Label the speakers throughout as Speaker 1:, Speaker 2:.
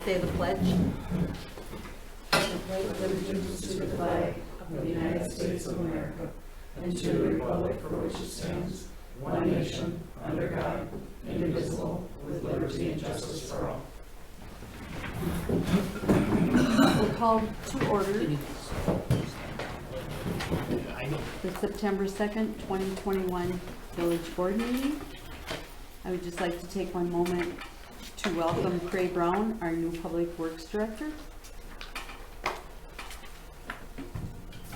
Speaker 1: Say the pledge.
Speaker 2: I pledge allegiance to the flag of the United States of America and to the republic for which it stands, one nation, under God, indivisible, with liberty and justice for all.
Speaker 1: We'll call to order the September 2nd, 2021 Village Board meeting. I would just like to take one moment to welcome Craig Brown, our new Public Works Director.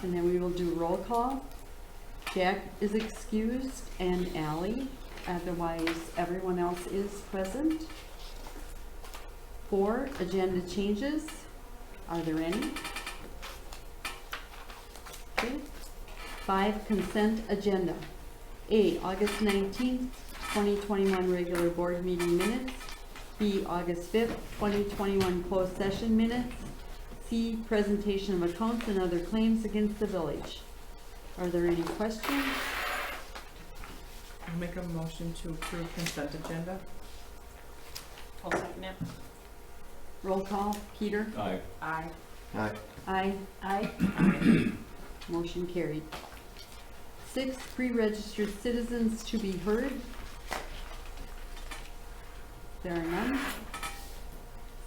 Speaker 1: And then we will do roll call. Jack is excused and Allie, otherwise everyone else is present. 4, agenda changes. Are there any? Okay. 5, consent agenda. A, August 19th, 2021 regular board meeting minutes. B, August 5th, 2021 closed session minutes. C, presentation of accounts and other claims against the village. Are there any questions?
Speaker 3: I'll make a motion to approve consent agenda.
Speaker 4: I'll second it.
Speaker 1: Roll call. Peter?
Speaker 5: Aye.
Speaker 4: Aye.
Speaker 5: Aye.
Speaker 1: Aye.
Speaker 4: Aye.
Speaker 1: Motion carried. 6, pre-registered citizens to be heard. There are none.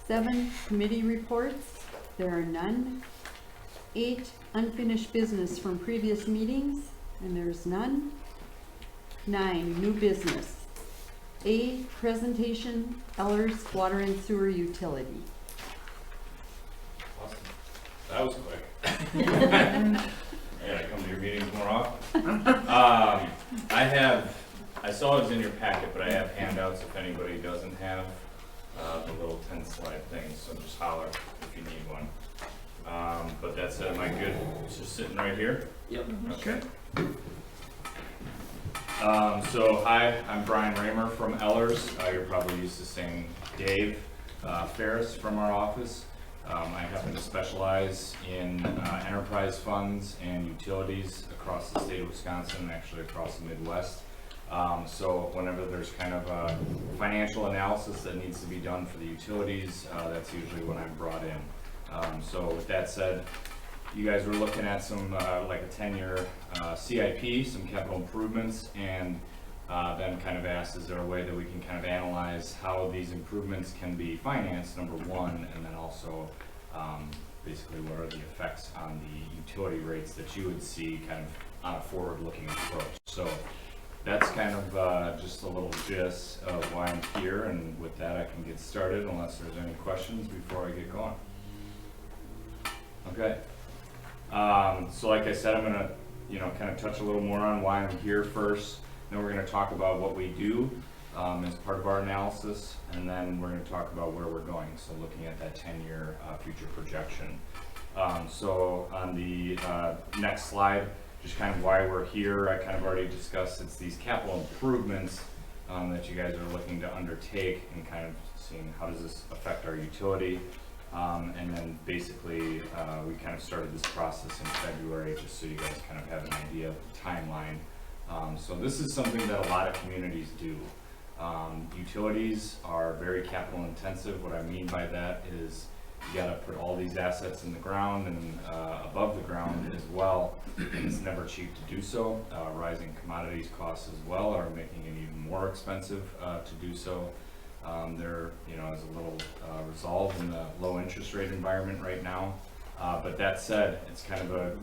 Speaker 1: 7, committee reports. There are none. 8, unfinished business from previous meetings, and there's none. 9, new business. A, presentation, Ellers Water and Sewer Utility.
Speaker 5: Awesome. That was quick. I gotta come to your meetings more often. I saw it was in your packet, but I have handouts if anybody doesn't have the little 10 slide things, so just holler if you need one. But that's it. Am I good? It's just sitting right here?
Speaker 4: Yep.
Speaker 5: Okay. So hi, I'm Brian Raymer from Ellers. You're probably used to saying Dave Ferris from our office. I happen to specialize in enterprise funds and utilities across the state of Wisconsin and actually across the Midwest. So whenever there's kind of a financial analysis that needs to be done for the utilities, that's usually when I'm brought in. So with that said, you guys were looking at some like a 10-year CIP, some capital improvements, and then kind of asked, is there a way that we can kind of analyze how these improvements can be financed, number one, and then also basically what are the effects on the utility rates that you would see kind of on a forward-looking approach. So that's kind of just a little gist of why I'm here, and with that I can get started unless there's any questions before I get going. Okay. So like I said, I'm gonna, kind of touch a little more on why I'm here first. Then we're gonna talk about what we do as part of our analysis, and then we're gonna talk about where we're going. So looking at that 10-year future projection. So on the next slide, just kind of why we're here, I kind of already discussed. It's these capital improvements that you guys are looking to undertake, and kind of seeing how does this affect our utility. And then basically we kind of started this process in February, just so you guys kind of have an idea of the timeline. So this is something that a lot of communities do. Utilities are very capital intensive. What I mean by that is you got to put all these assets in the ground and above the ground as well. And it's never cheap to do so. Rising commodities costs as well are making it even more expensive to do so. There, is a little resolve in the low interest rate environment right now. But that said, it's kind of a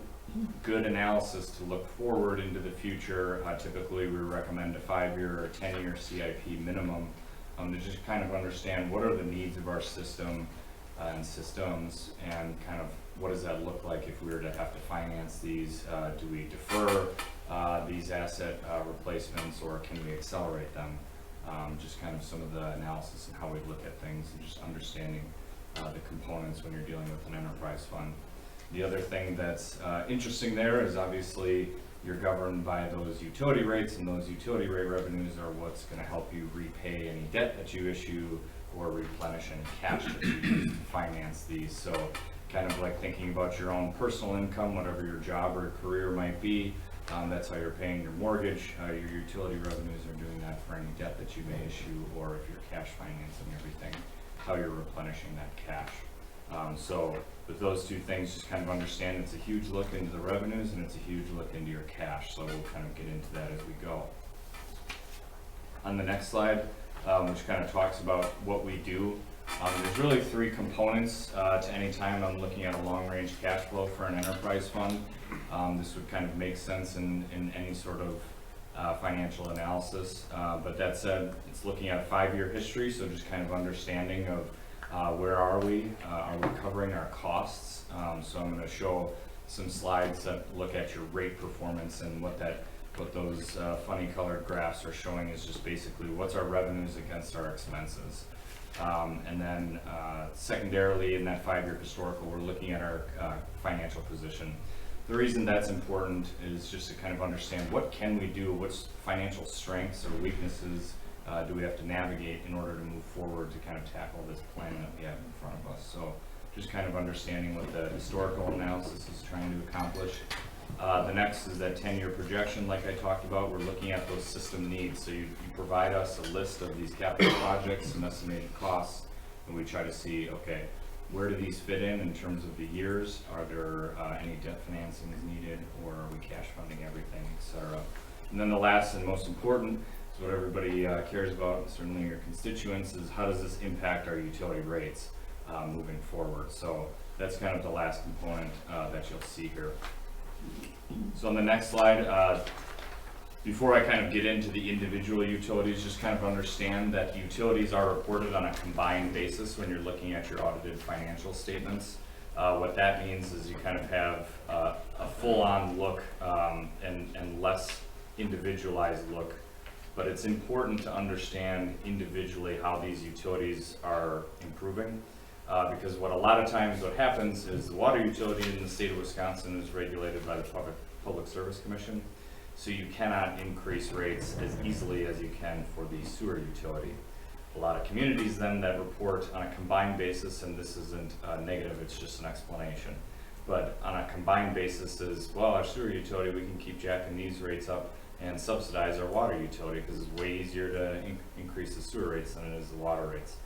Speaker 5: good analysis to look forward into the future. Typically, we recommend a 5-year or 10-year CIP minimum to just kind of understand what are the needs of our system and systems, and kind of what does that look like if we were to have to finance these. Do we defer these asset replacements, or can we accelerate them? Just kind of some of the analysis and how we look at things, and just understanding the components when you're dealing with an enterprise fund. The other thing that's interesting there is obviously you're governed by those utility rates, and those utility rate revenues are what's going to help you repay any debt that you issue or replenish any cash that you use to finance these. So kind of like thinking about your own personal income, whatever your job or career might be. That's how you're paying your mortgage. Your utility revenues are doing that for any debt that you may issue, or if you're cash financing everything. how you're replenishing that cash. So with those two things, just kind of understand it's a huge look into the revenues and it's a huge look into your cash. So we'll kind of get into that as we go. On the next slide, which kind of talks about what we do. There's really three components to any time I'm looking at a long-range cash flow for an enterprise fund. This would kind of make sense in any sort of financial analysis. But that said, it's looking at a 5-year history, so just kind of understanding of where are we covering our costs? So I'm going to show some slides that look at your rate performance, and what those funny colored graphs are showing is just basically what's our revenues against our expenses. And then secondarily, in that 5-year historical, we're looking at our financial position. The reason that's important is just to kind of understand what can we do, what's financial strengths or weaknesses do we have to navigate in order to move forward to kind of tackle this plan that we have in front of us. So just kind of understanding what the historical analysis is trying to accomplish. The next is that 10-year projection, like I talked about. We're looking at those system needs. So you provide us a list of these capital projects and estimated costs, and we try to see, okay, where do these fit in terms of the years? Are there any debt financings needed, or are we cash funding everything, et cetera? And then the last and most important is what everybody cares about, certainly your constituents, is how does this impact our utility rates moving forward? So that's kind of the last component that you'll see here. So on the next slide, before I kind of get into the individual utilities, just kind of understand that utilities are reported on a combined basis when you're looking at your audited financial statements. What that means is you kind of have a full-on look and less individualized look, but it's important to understand individually how these utilities are improving. Because what a lot of times what happens is the water utility in the state of Wisconsin is regulated by the Public Service Commission, so you cannot increase rates as easily as you can for the sewer utility. A lot of communities then that report on a combined basis, and this isn't negative, it's just an explanation, but on a combined basis is, well, our sewer utility, we can keep jacking these rates up and subsidize our water utility because it's way easier to increase the sewer rates than it is the water rates.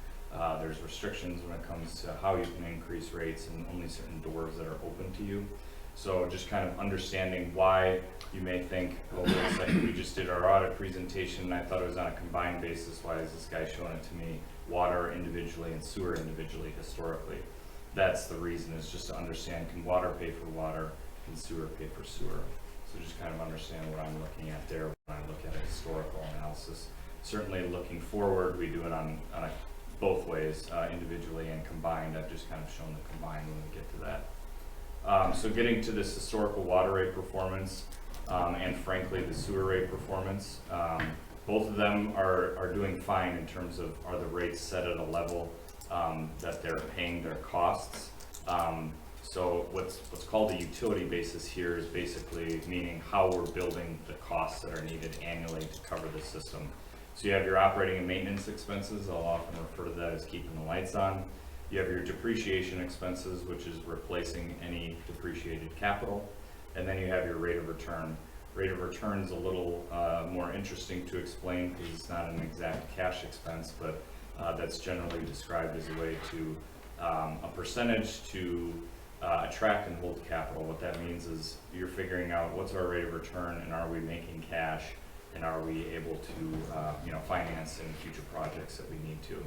Speaker 5: There's restrictions when it comes to how you can increase rates and only certain doors that are open to you. So just kind of understanding why you may think, well, wait a second, we just did our audit presentation and I thought it was on a combined basis. Why is this guy showing it to me water individually and sewer individually historically? That's the reason, is just to understand, can water pay for water, can sewer pay for sewer? So just kind of understand what I'm looking at there when I look at a historical analysis. Certainly looking forward, we do it on a both ways, individually and combined. I've just kind of shown the combined when we get to that. So getting to this historical water rate performance and frankly the sewer rate performance, both of them are doing fine in terms of, are the rates set at a level that they're paying their costs. So what's called a utility basis here is basically meaning how we're building the costs that are needed annually to cover the system. So you have your operating and maintenance expenses. I'll often refer to that as keeping the lights on. You have your depreciation expenses, which is replacing any depreciated capital. And then you have your rate of return. Rate of return is a little more interesting to explain because it's not an exact cash expense, but that's generally described as a way to a percentage to attract and hold capital. What that means is you're figuring out what's our rate of return and are we making cash, and are we able to finance any future projects that we need to.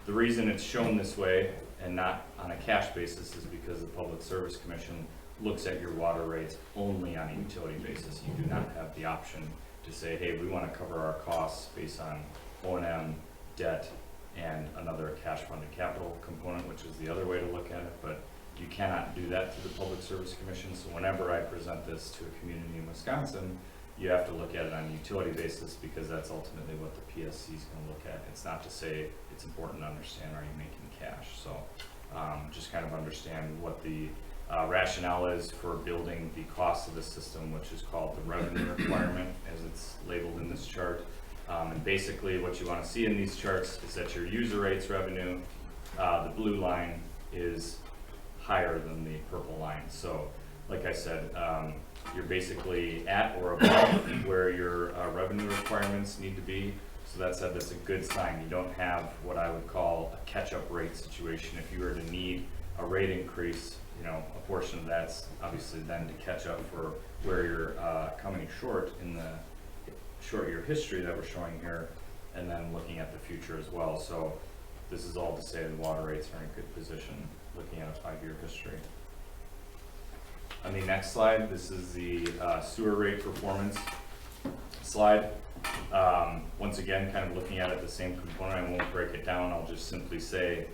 Speaker 5: The reason it's shown this way and not on a cash basis is because the Public Service Commission looks at your water rates only on a utility basis. You do not have the option to say, hey, we want to cover our costs based on O&M, debt, and another cash funded capital component, which is the other way to look at it, but you cannot do that through the Public Service Commission. So whenever I present this to a community in Wisconsin, you have to look at it on a utility basis because that's ultimately what the PSC is going to look at. It's not to say it's important to understand, are you making cash? So just kind of understand what the rationale is for building the cost of the system, which is called the revenue requirement, as it's labeled in this chart. And basically what you want to see in these charts is that your user rates revenue, the blue line, is higher than the purple line. So like I said, you're basically at or above where your revenue requirements need to be. So that said, that's a good sign. You don't have what I would call a catch-up rate situation. If you were to need a rate increase, you know, a portion of that's obviously then to catch up for where you're coming short in the short year history that we're showing here, and then looking at the future as well. So this is all to say the water rates are in a good position looking at a 5-year history. On the next slide, this is the sewer rate performance slide. Once again, kind of looking at it the same component, I won't break it down. I'll just simply say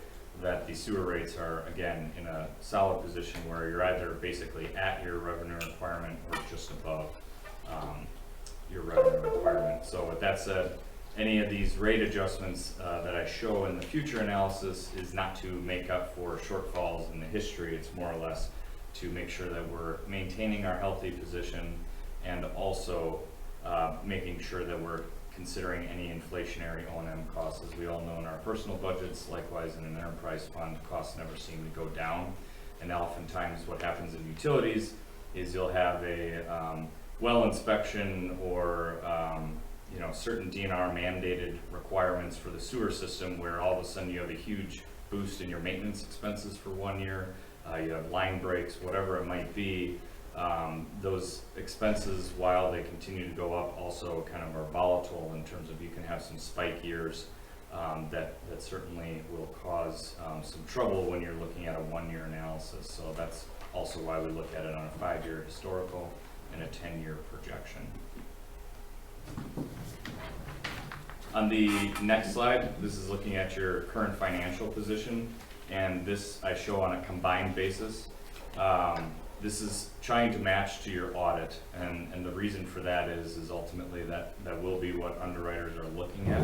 Speaker 5: that the sewer rates are, again, in a solid position where you're either basically at your revenue requirement or just above your revenue requirement. So with that said, any of these rate adjustments that I show in the future analysis is not to make up for shortfalls in the history. It's more or less to make sure that we're maintaining our healthy position and also making sure that we're considering any inflationary O&M costs. As we all know in our personal budgets, likewise in an enterprise fund, costs never seem to go down. And oftentimes what happens in utilities is you'll have a well inspection or you know, certain DNR mandated requirements for the sewer system where all of a sudden you have a huge boost in your maintenance expenses for 1 year. You have line breaks, whatever it might be. Those expenses, while they continue to go up, also kind of are volatile in terms of you can have some spike years that certainly will cause some trouble when you're looking at a 1-year analysis. So that's also why we look at it on a 5-year historical and a 10-year projection. On the next slide, this is looking at your current financial position, and this I show on a combined basis. This is trying to match to your audit, and the reason for that is ultimately that will be what underwriters are looking at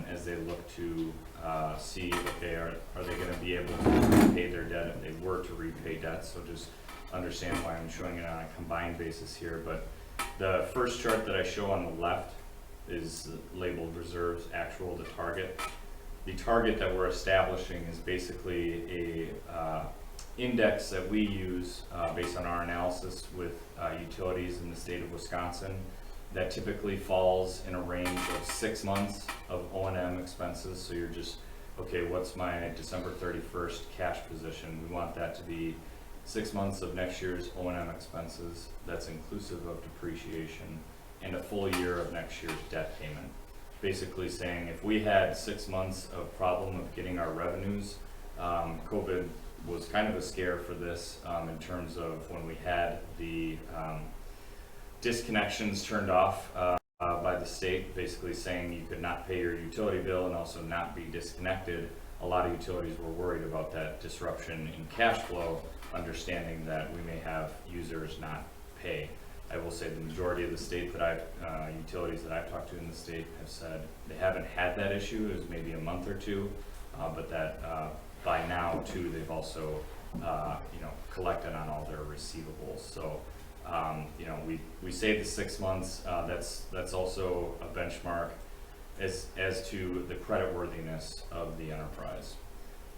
Speaker 5: as they look to see, okay, are they going to be able to repay their debt if they were to repay debt. So just understand why I'm showing it on a combined basis here. But the first chart that I show on the left is labeled reserves actual to target. The target that we're establishing is basically a index that we use based on our analysis with utilities in the state of Wisconsin that typically falls in a range of 6 months of O&M expenses. So you're just, okay, what's my December 31st cash position? We want that to be 6 months of next year's O&M expenses. That's inclusive of depreciation, and a full year of next year's debt payment. Basically saying if we had 6 months of problem of getting our revenues, COVID was kind of a scare for this in terms of when we had the disconnections turned off by the state, basically saying you could not pay your utility bill and also not be disconnected. A lot of utilities were worried about that disruption in cash flow, understanding that we may have users not pay. I will say the majority of the state that utilities that I've talked to in the state have said they haven't had that issue. It was maybe a month or two, but that by now too, they've also, collected on all their receivables. So, we say the 6 months, that's also a benchmark as to the creditworthiness of the enterprise.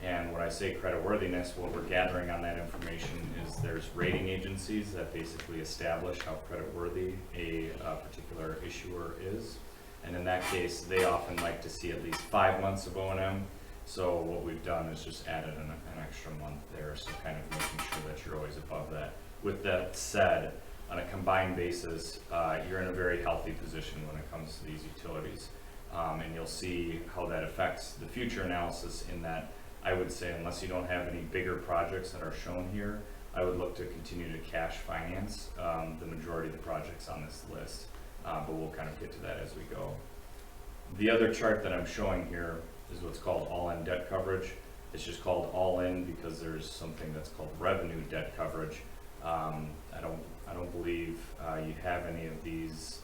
Speaker 5: And when I say creditworthiness, what we're gathering on that information is there's rating agencies that basically establish how creditworthy a particular issuer is. And in that case, they often like to see at least 5 months of O&M. So what we've done is just added an extra month there, so kind of making sure that you're always above that. With that said, on a combined basis, you're in a very healthy position when it comes to these utilities. And you'll see how that affects the future analysis in that I would say unless you don't have any bigger projects that are shown here, I would look to continue to cash finance the majority of the projects on this list, but we'll kind of get to that as we go. The other chart that I'm showing here is what's called all-in debt coverage. It's just called all-in because there's something that's called revenue debt coverage. I don't believe you have any of these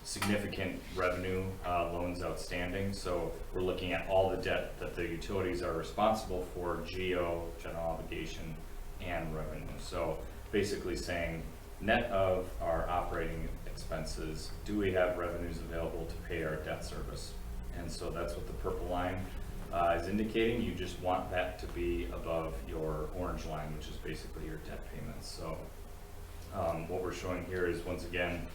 Speaker 5: significant revenue loans outstanding. So we're looking at all the debt that the utilities are responsible for, GO, general obligation, and revenue. So basically saying net of our operating expenses, do we have revenues available to pay our debt service? And so that's what the purple line is indicating. You just want that to be above your orange line, which is basically your debt payments. So what we're showing here is, once again,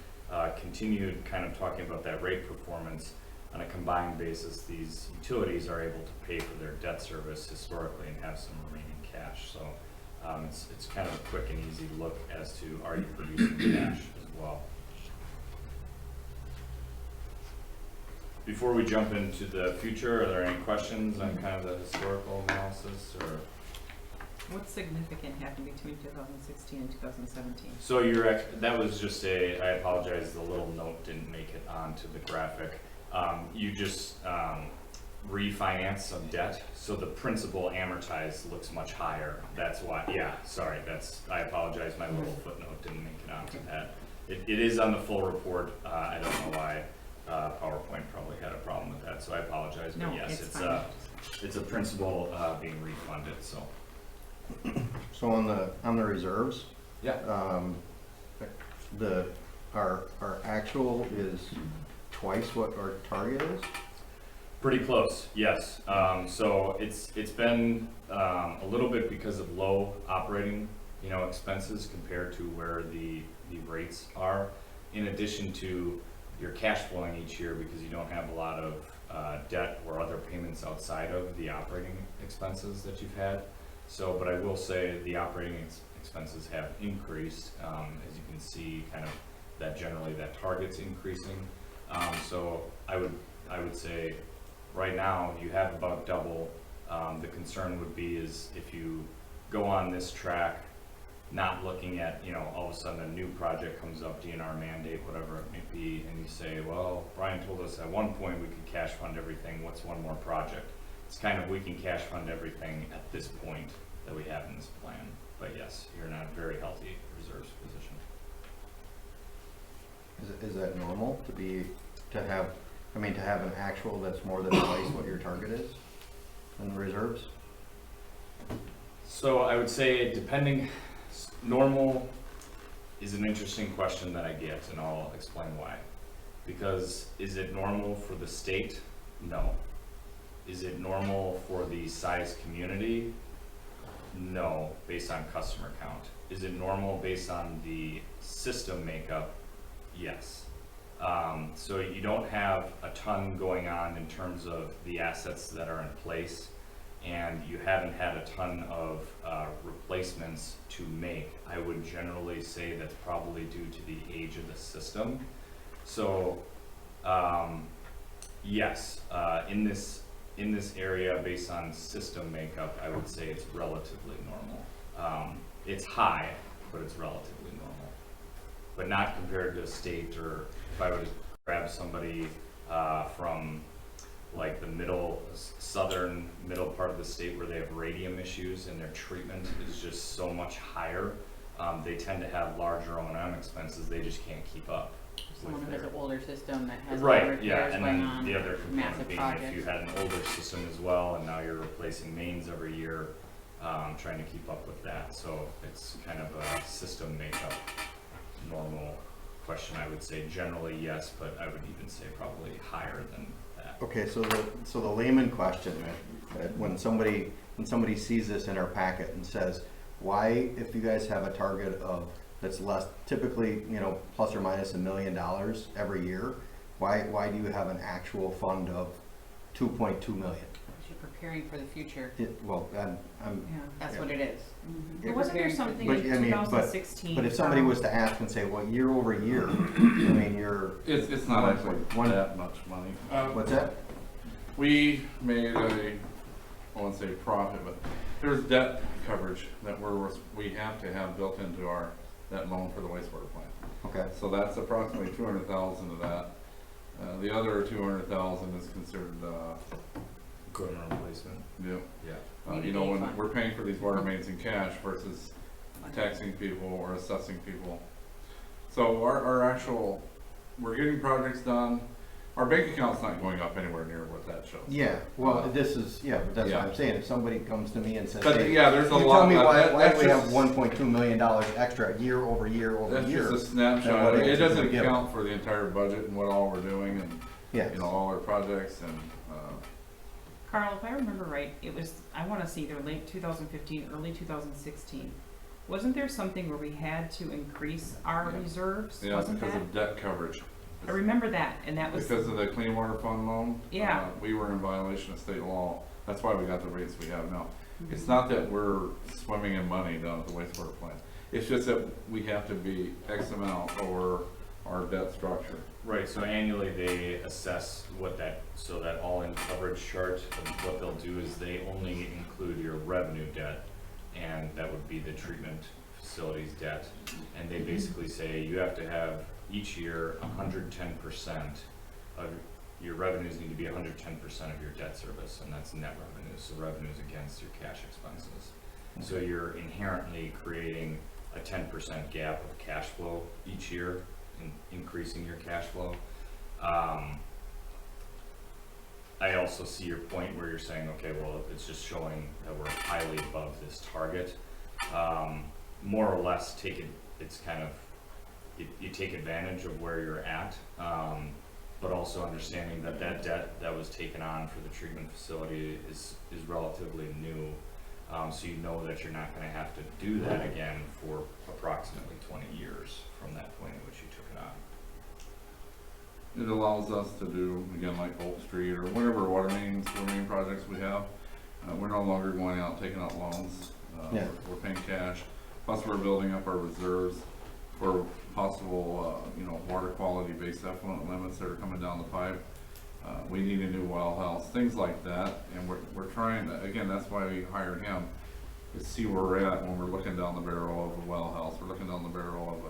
Speaker 5: continued kind of talking about that rate performance. on a combined basis, these utilities are able to pay for their debt service historically and have some remaining cash. So it's kind of a quick and easy look as to are you producing cash as well. Before we jump into the future, are there any questions on kind of the historical analysis or?
Speaker 3: What's significant happened between 2016 and 2017?
Speaker 5: So that was just I apologize, the little note didn't make it onto the graphic. You just refinance some debt, so the principal amortized looks much higher. That's why, I apologize, my little footnote didn't make it onto that. It is on the full report. I don't know why PowerPoint probably had a problem with that, so I apologize. But
Speaker 3: No,
Speaker 5: yes,
Speaker 3: it's fine.
Speaker 5: it's a principal being refunded, so.
Speaker 6: So on the reserves,
Speaker 5: Yeah.
Speaker 6: our actual is twice what our target is?
Speaker 5: Pretty close, yes. So it's been a little bit because of low operating, expenses compared to where the rates are. In addition to your cash flowing each year because you don't have a lot of debt or other payments outside of the operating expenses that you've had. So, but I will say the operating expenses have increased, as you can see, kind of that generally that target's increasing. So I would say right now you have about double. The concern would be is if you go on this track, not looking at, all of a sudden a new project comes up, DNR mandate, whatever it may be, and you say, well, Brian told us at one point we could cash fund everything, what's one more project? It's kind of, we can cash fund everything at this point that we have in this plan. But yes, you're in a very healthy reserves position.
Speaker 6: Is that normal to have an actual that's more than twice what your target is in the reserves?
Speaker 5: So I would say normal is an interesting question that I get, and I'll explain why. Because is it normal for the state? No. Is it normal for the size community? No, based on customer count. Is it normal based on the system makeup? Yes. So you don't have a ton going on in terms of the assets that are in place, and you haven't had a ton of replacements to make. I would generally say that's probably due to the age of the system. So yes, in this area, based on system makeup, I would say it's relatively normal. It's high, but it's relatively normal. But not compared to a state, or if I were to grab somebody from like the southern middle part of the state where they have radium issues and their treatment is just so much higher, they tend to have larger O&M expenses, they just can't keep up.
Speaker 4: Someone who has an older system that has
Speaker 5: Right, yeah,
Speaker 4: repairs
Speaker 5: and
Speaker 4: going
Speaker 5: then
Speaker 4: on,
Speaker 5: the other component
Speaker 4: massive
Speaker 5: being
Speaker 4: projects.
Speaker 5: if you had an older system as well, and now you're replacing mains every year, trying to keep up with that. So it's kind of a system makeup normal question, I would say. Generally, yes, but I would even say probably higher than that.
Speaker 6: Okay, so the layman question, that when somebody sees this in our packet and says, why, if you guys have a target of that's less, typically, plus or minus $1 million every year, why do you have an actual fund of 2.2 million?
Speaker 4: Because you're preparing for the future. That's
Speaker 3: Yeah.
Speaker 4: what it is.
Speaker 3: But wasn't there something
Speaker 6: But,
Speaker 3: in
Speaker 6: I mean,
Speaker 3: 2016?
Speaker 6: But if somebody was to ask and say, well, year over year, I mean, you're,
Speaker 2: It's not actually
Speaker 6: One-
Speaker 2: that much money.
Speaker 6: what's that?
Speaker 2: We made I won't say profit, but there's debt coverage that we have to have built into that loan for the wastewater plant.
Speaker 6: Okay.
Speaker 2: So that's approximately 200,000 of that. The other 200,000 is considered,
Speaker 5: Equipment replacement.
Speaker 2: yeah.
Speaker 4: Maybe
Speaker 2: When
Speaker 4: fund.
Speaker 2: we're paying for these water mains in cash versus taxing people or assessing people. So we're getting projects done. Our bank account's not going up anywhere near what that shows.
Speaker 6: Yeah, well, but that's what
Speaker 2: Yeah.
Speaker 6: I'm saying. If somebody comes to me and says,
Speaker 2: But
Speaker 6: hey,
Speaker 2: yeah, there's a
Speaker 6: you
Speaker 2: lot.
Speaker 6: tell me why
Speaker 2: that's
Speaker 6: do we have
Speaker 2: just-
Speaker 6: $1.2 million extra year over year over
Speaker 2: That's
Speaker 6: year?
Speaker 2: just a snapshot.
Speaker 6: what
Speaker 2: It
Speaker 6: answer can
Speaker 2: doesn't
Speaker 6: we give?
Speaker 2: account for the entire budget and what all we're doing and,
Speaker 6: Yes.
Speaker 2: all our projects and,
Speaker 3: Carl, if I remember right, it was, I want to say either late 2015, early 2016. Wasn't there something where we had to increase our
Speaker 2: Yeah.
Speaker 3: reserves?
Speaker 2: yeah,
Speaker 3: Wasn't
Speaker 2: because
Speaker 3: that?
Speaker 2: of debt coverage.
Speaker 3: I remember that, and that was,
Speaker 7: Because of the clean water fund loan.
Speaker 3: Yeah.
Speaker 7: We were in violation of state law. That's why we got the rates we have now.
Speaker 3: Mm-hmm.
Speaker 7: It's not that we're swimming in money down at the wastewater plant. It's just that we have to be X amount over our debt structure.
Speaker 5: Right, so annually they assess what that, so that all-in coverage chart, what they'll do is they only include your revenue debt, and that would be the treatment facilities debt. And they basically say you have to have each year 110% of your revenues need to be 110% of your debt service, and that's net revenues, so revenues against your cash expenses. So you're inherently creating a 10% gap of cash flow each year, increasing your cash flow. I also see your point where you're saying, okay, well, it's just showing that we're highly above this target. More or less, it's kind of, you take advantage of where you're at, but also understanding that that debt that was taken on for the treatment facility is relatively new. So you know that you're not gonna have to do that again for approximately 20 years from that point at which you took it on.
Speaker 7: It allows us to do, again, like Hope Street or whatever water main projects we have. We're no longer going out taking out loans.
Speaker 6: Yeah.
Speaker 7: We're paying cash. Plus, we're building up our reserves for possible, water quality based effluent limits that are coming down the pipe. We need a new well house, things like that. And we're trying to, again, that's why we hired him, to see where we're at when we're looking down the barrel of a well house. We're looking down the barrel of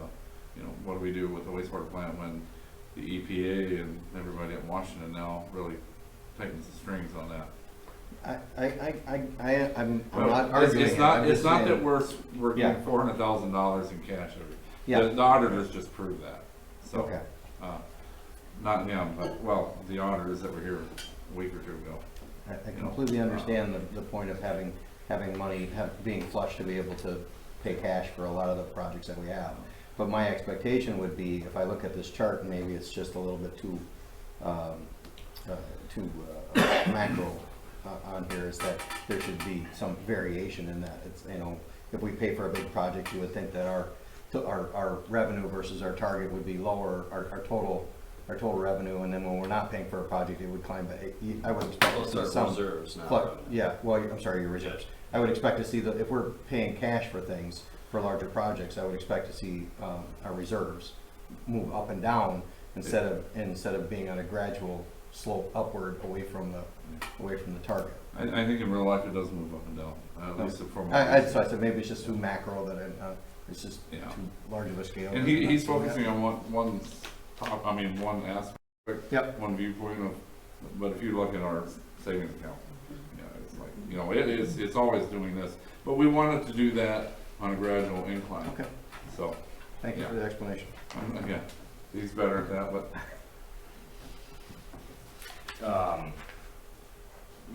Speaker 7: what do we do with the wastewater plant when the EPA and everybody at Washington now really tightens the strings on that.
Speaker 6: I'm
Speaker 7: Well,
Speaker 6: not arguing.
Speaker 7: It's
Speaker 6: it.
Speaker 7: not,
Speaker 6: I'm
Speaker 7: it's
Speaker 6: just
Speaker 7: not
Speaker 6: saying-
Speaker 7: that we're
Speaker 6: Yeah.
Speaker 7: getting $400,000 in cash every.
Speaker 6: Yeah.
Speaker 7: The auditors just proved that. So,
Speaker 6: Okay.
Speaker 7: not him, but, well, the auditors that were here a week or two ago.
Speaker 6: I completely understand the point of having money, being flush to be able to pay cash for a lot of the projects that we have. But my expectation would be, if I look at this chart, and maybe it's just a little bit too macro on here, is that there should be some variation in that. It's, if we pay for a big project, you would think that our revenue versus our target would be lower, our total revenue, and then when we're not paying for a project, it would climb back. I would expect to see some.
Speaker 2: reserves now.
Speaker 6: I'm sorry, your reserves. I would expect to see that if we're paying cash for things, for larger projects, I would expect to see our reserves move up and down instead of being on a gradual slope upward away from the target.
Speaker 7: I think in real life it does move up and down, at least from.
Speaker 6: So I said maybe it's just too macro that it's just
Speaker 7: Yeah.
Speaker 6: too large of a scale.
Speaker 7: And he's focusing on one aspect,
Speaker 6: Yep.
Speaker 7: one viewpoint of, but if you look at our savings account, it's like, it's always doing this, but we wanted to do that on a gradual incline.
Speaker 6: Okay.
Speaker 7: So,
Speaker 6: Thank you for the explanation.
Speaker 7: yeah, he's better at that, but.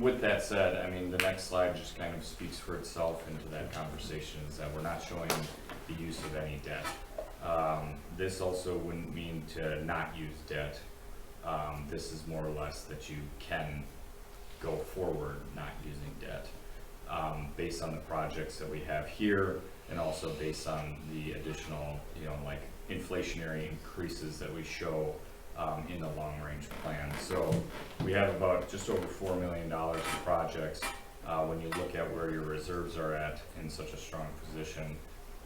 Speaker 5: With that said, I mean, the next slide just kind of speaks for itself into that conversation, is that we're not showing the use of any debt. This also wouldn't mean to not use debt. This is more or less that you can go forward not using debt, based on the projects that we have here, and also based on the additional, inflationary increases that we show in the long-range plan. So we have about just over $4 million in projects. When you look at where your reserves are at in such a strong position,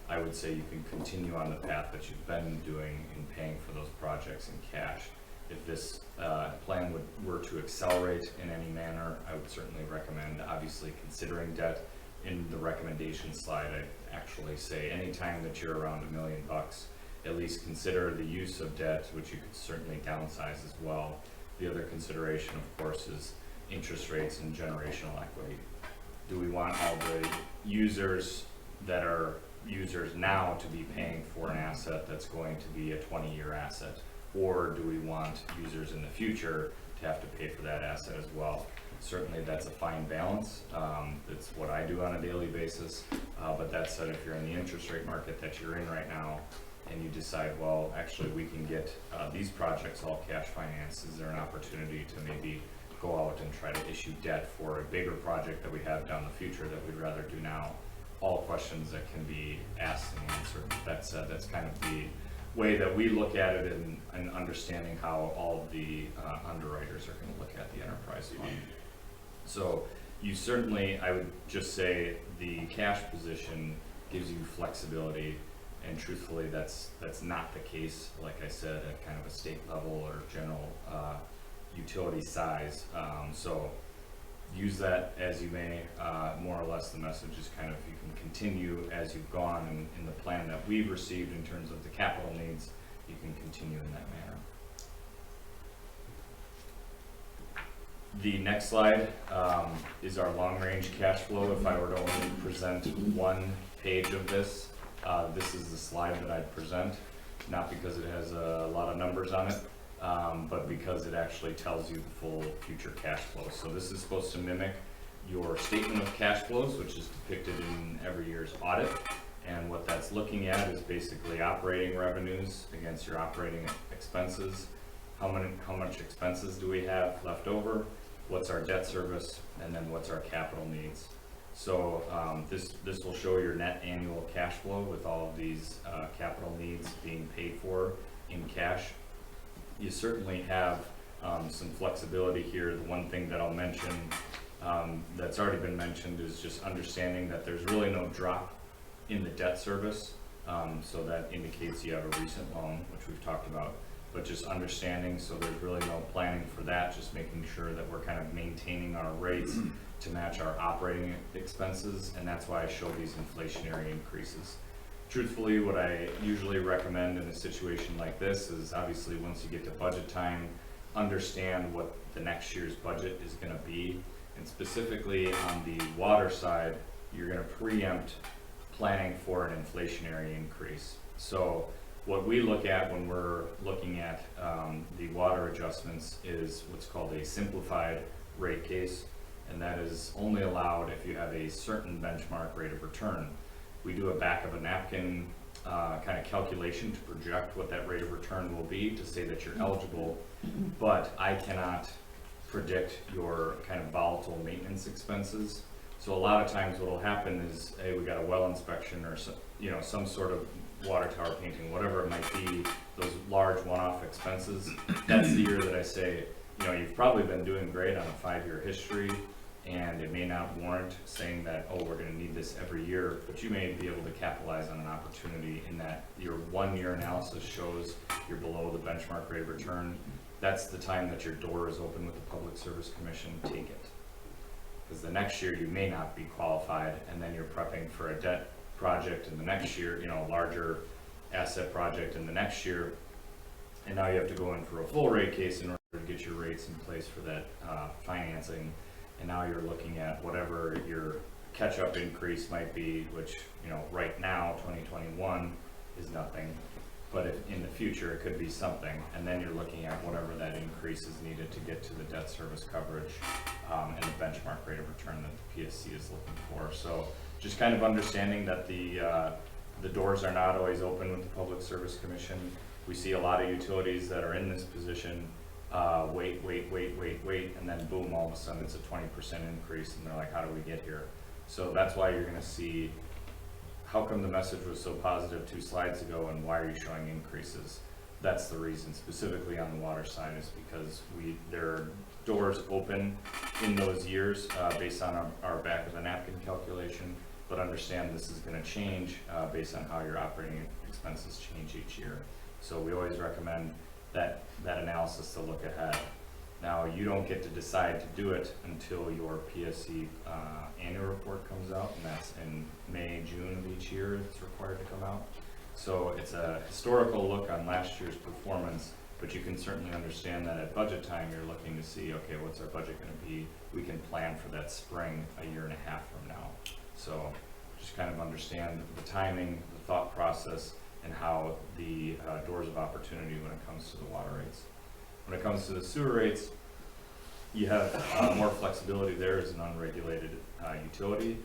Speaker 5: I would say you can continue on the path that you've been doing in paying for those projects in cash. If this plan were to accelerate in any manner, I would certainly recommend obviously considering debt. In the recommendation slide, I actually say anytime that you're around $1 million, at least consider the use of debt, which you could certainly downsize as well. The other consideration, of course, is interest rates and generational equity. Do we want all the users that are users now to be paying for an asset that's going to be a 20-year asset? Or do we want users in the future to have to pay for that asset as well? Certainly that's a fine balance. It's what I do on a daily basis. But that said, if you're in the interest rate market that you're in right now, and you decide, well, actually we can get these projects all cash financed, is there an opportunity to maybe go out and try to issue debt for a bigger project that we have down the future that we'd rather do now? All questions that can be asked and answered. That said, that's kind of way that we look at it and understanding how all of the underwriters are gonna look at the enterprise fund. So you certainly, I would just say the cash position gives you flexibility, and truthfully, that's not the case, like I said, at kind of a state level or general utility size. So use that as you may. More or less the message is kind of you can continue as you've gone in the plan that we've received in terms of the capital needs, you can continue in that manner. The next slide is our long-range cash flow. If I were to only present one page of this, this is the slide that I'd present, not because it has a lot of numbers on it, but because it actually tells you the full future cash flow. So this is supposed to mimic your statement of cash flows, which is depicted in every year's audit. And what that's looking at is basically operating revenues against your operating expenses. How much expenses do we have left over? What's our debt service? And then what's our capital needs? So this will show your net annual cash flow with all of these capital needs being paid for in cash. You certainly have some flexibility here. The one thing that I'll mention that's already been mentioned is just understanding that there's really no drop in the debt service. So that indicates you have a recent loan, which we've talked about, but just understanding, so there's really no planning for that, just making sure that we're kind of maintaining our rates to match our operating expenses, and that's why I show these inflationary increases. Truthfully, what I usually recommend in a situation like this is obviously once you get to budget time, understand what the next year's budget is going to be, and specifically on the water side, you're going to preempt planning for an inflationary increase. So what we look at when we're looking at the water adjustments is what's called a simplified rate case, and that is only allowed if you have a certain benchmark rate of return. We do a back of a napkin kind of calculation to project what that rate of return will be to say that you're eligible, but I cannot predict your kind of volatile maintenance expenses. So a lot of times what will happen is, hey, we got a well inspection or some sort of water tower painting, whatever it might be, those large one-off expenses. That's the year that I say, you've probably been doing great on a 5-year history, and it may not warrant saying that, oh, we're going to need this every year, but you may be able to capitalize on an opportunity in that your 1-year analysis shows you're below the benchmark rate of return. That's the time that your door is open with the Public Service Commission. Take it. Because the next year you may not be qualified, and then you're prepping for a debt project in the next year, a larger asset project in the next year, and now you have to go in for a full rate case in order to get your rates in place for that financing, and now you're looking at whatever your catch-up increase might be, which right now 2021 is nothing, but if in the future it could be something, and then you're looking at whatever that increase is needed to get to the debt service coverage and the benchmark rate of return that the PSC is looking for. So just kind of understanding that the doors are not always open with the Public Service Commission. We see a lot of utilities that are in this position, wait, and then boom, all of a sudden it's a 20% increase, and they're like, how do we get here? So that's why you're going to see, how come the message was so positive 2 slides ago, and why are you showing increases? That's the reason, specifically on the water side, is because there are doors open in those years based on our back of the napkin calculation, but understand this is going to change based on how your operating expenses change each year. So we always recommend that analysis to look ahead. Now, you don't get to decide to do it until your PSC annual report comes out, and that's in May, June of each year it's required to come out. So it's a historical look on last year's performance, but you can certainly understand that at budget time you're looking to see, okay, what's our budget going to be? We can plan for that spring a year and a half from now. So just kind of understand the timing, the thought process, and how the doors of opportunity when it comes to the water rates. When it comes to the sewer rates, you have more flexibility there as an unregulated utility.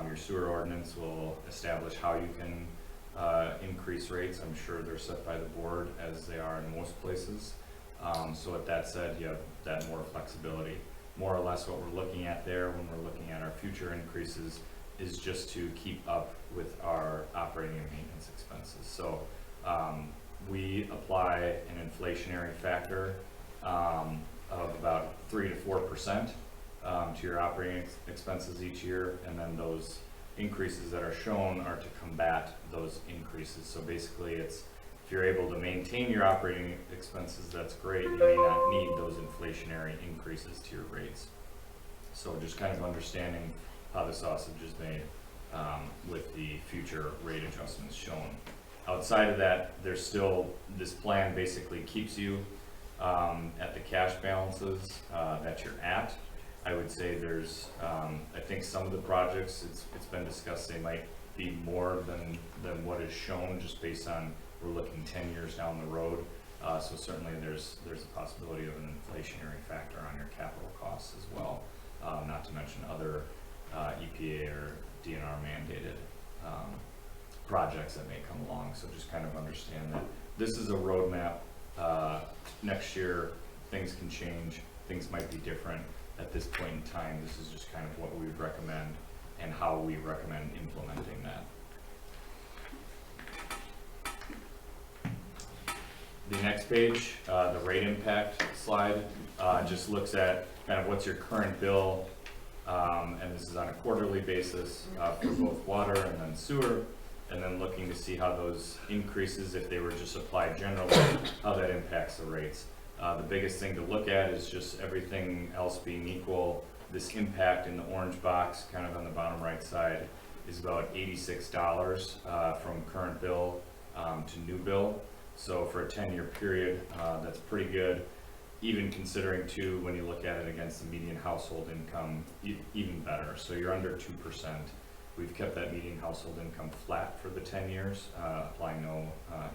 Speaker 5: Your sewer ordinance will establish how you can increase rates. I'm sure they're set by the board as they are in most places. So with that said, you have that more flexibility. More or less what we're looking at there when we're looking at our future increases is just to keep up with our operating and maintenance expenses. So we apply an inflationary factor of about 3 to 4% to your operating expenses each year, and then those increases that are shown are to combat those increases. So basically, it's if you're able to maintain your operating expenses, that's great. You may not need those inflationary increases to your rates. So just kind of understanding how the sausage is made with the future rate adjustments shown. Outside of that, there's still, this plan basically keeps you at the cash balances that you're at. I would say there's, I think some of the projects, it's been discussed, they might be more than what is shown just based on, we're looking 10 years down the road. So certainly there's a possibility of an inflationary factor on your capital costs as well. Not to mention other EPA or DNR mandated projects that may come along. So just kind of understand that this is a roadmap. Next year, things can change, things might be different. At this point in time, this is just kind of what we would recommend and how we recommend implementing that. The next page, the rate impact slide, just looks at kind of what's your current bill, and this is on a quarterly basis for both water and then sewer, and then looking to see how those increases, if they were just applied generally, how that impacts the rates. The biggest thing to look at is just everything else being equal. This impact in the orange box, kind of on the bottom right side, is about $86 from current bill to new bill. So for a 10-year period, that's pretty good. Even considering too, when you look at it against the median household income, even better. So you're under 2%. We've kept that median household income flat for the 10 years, applying no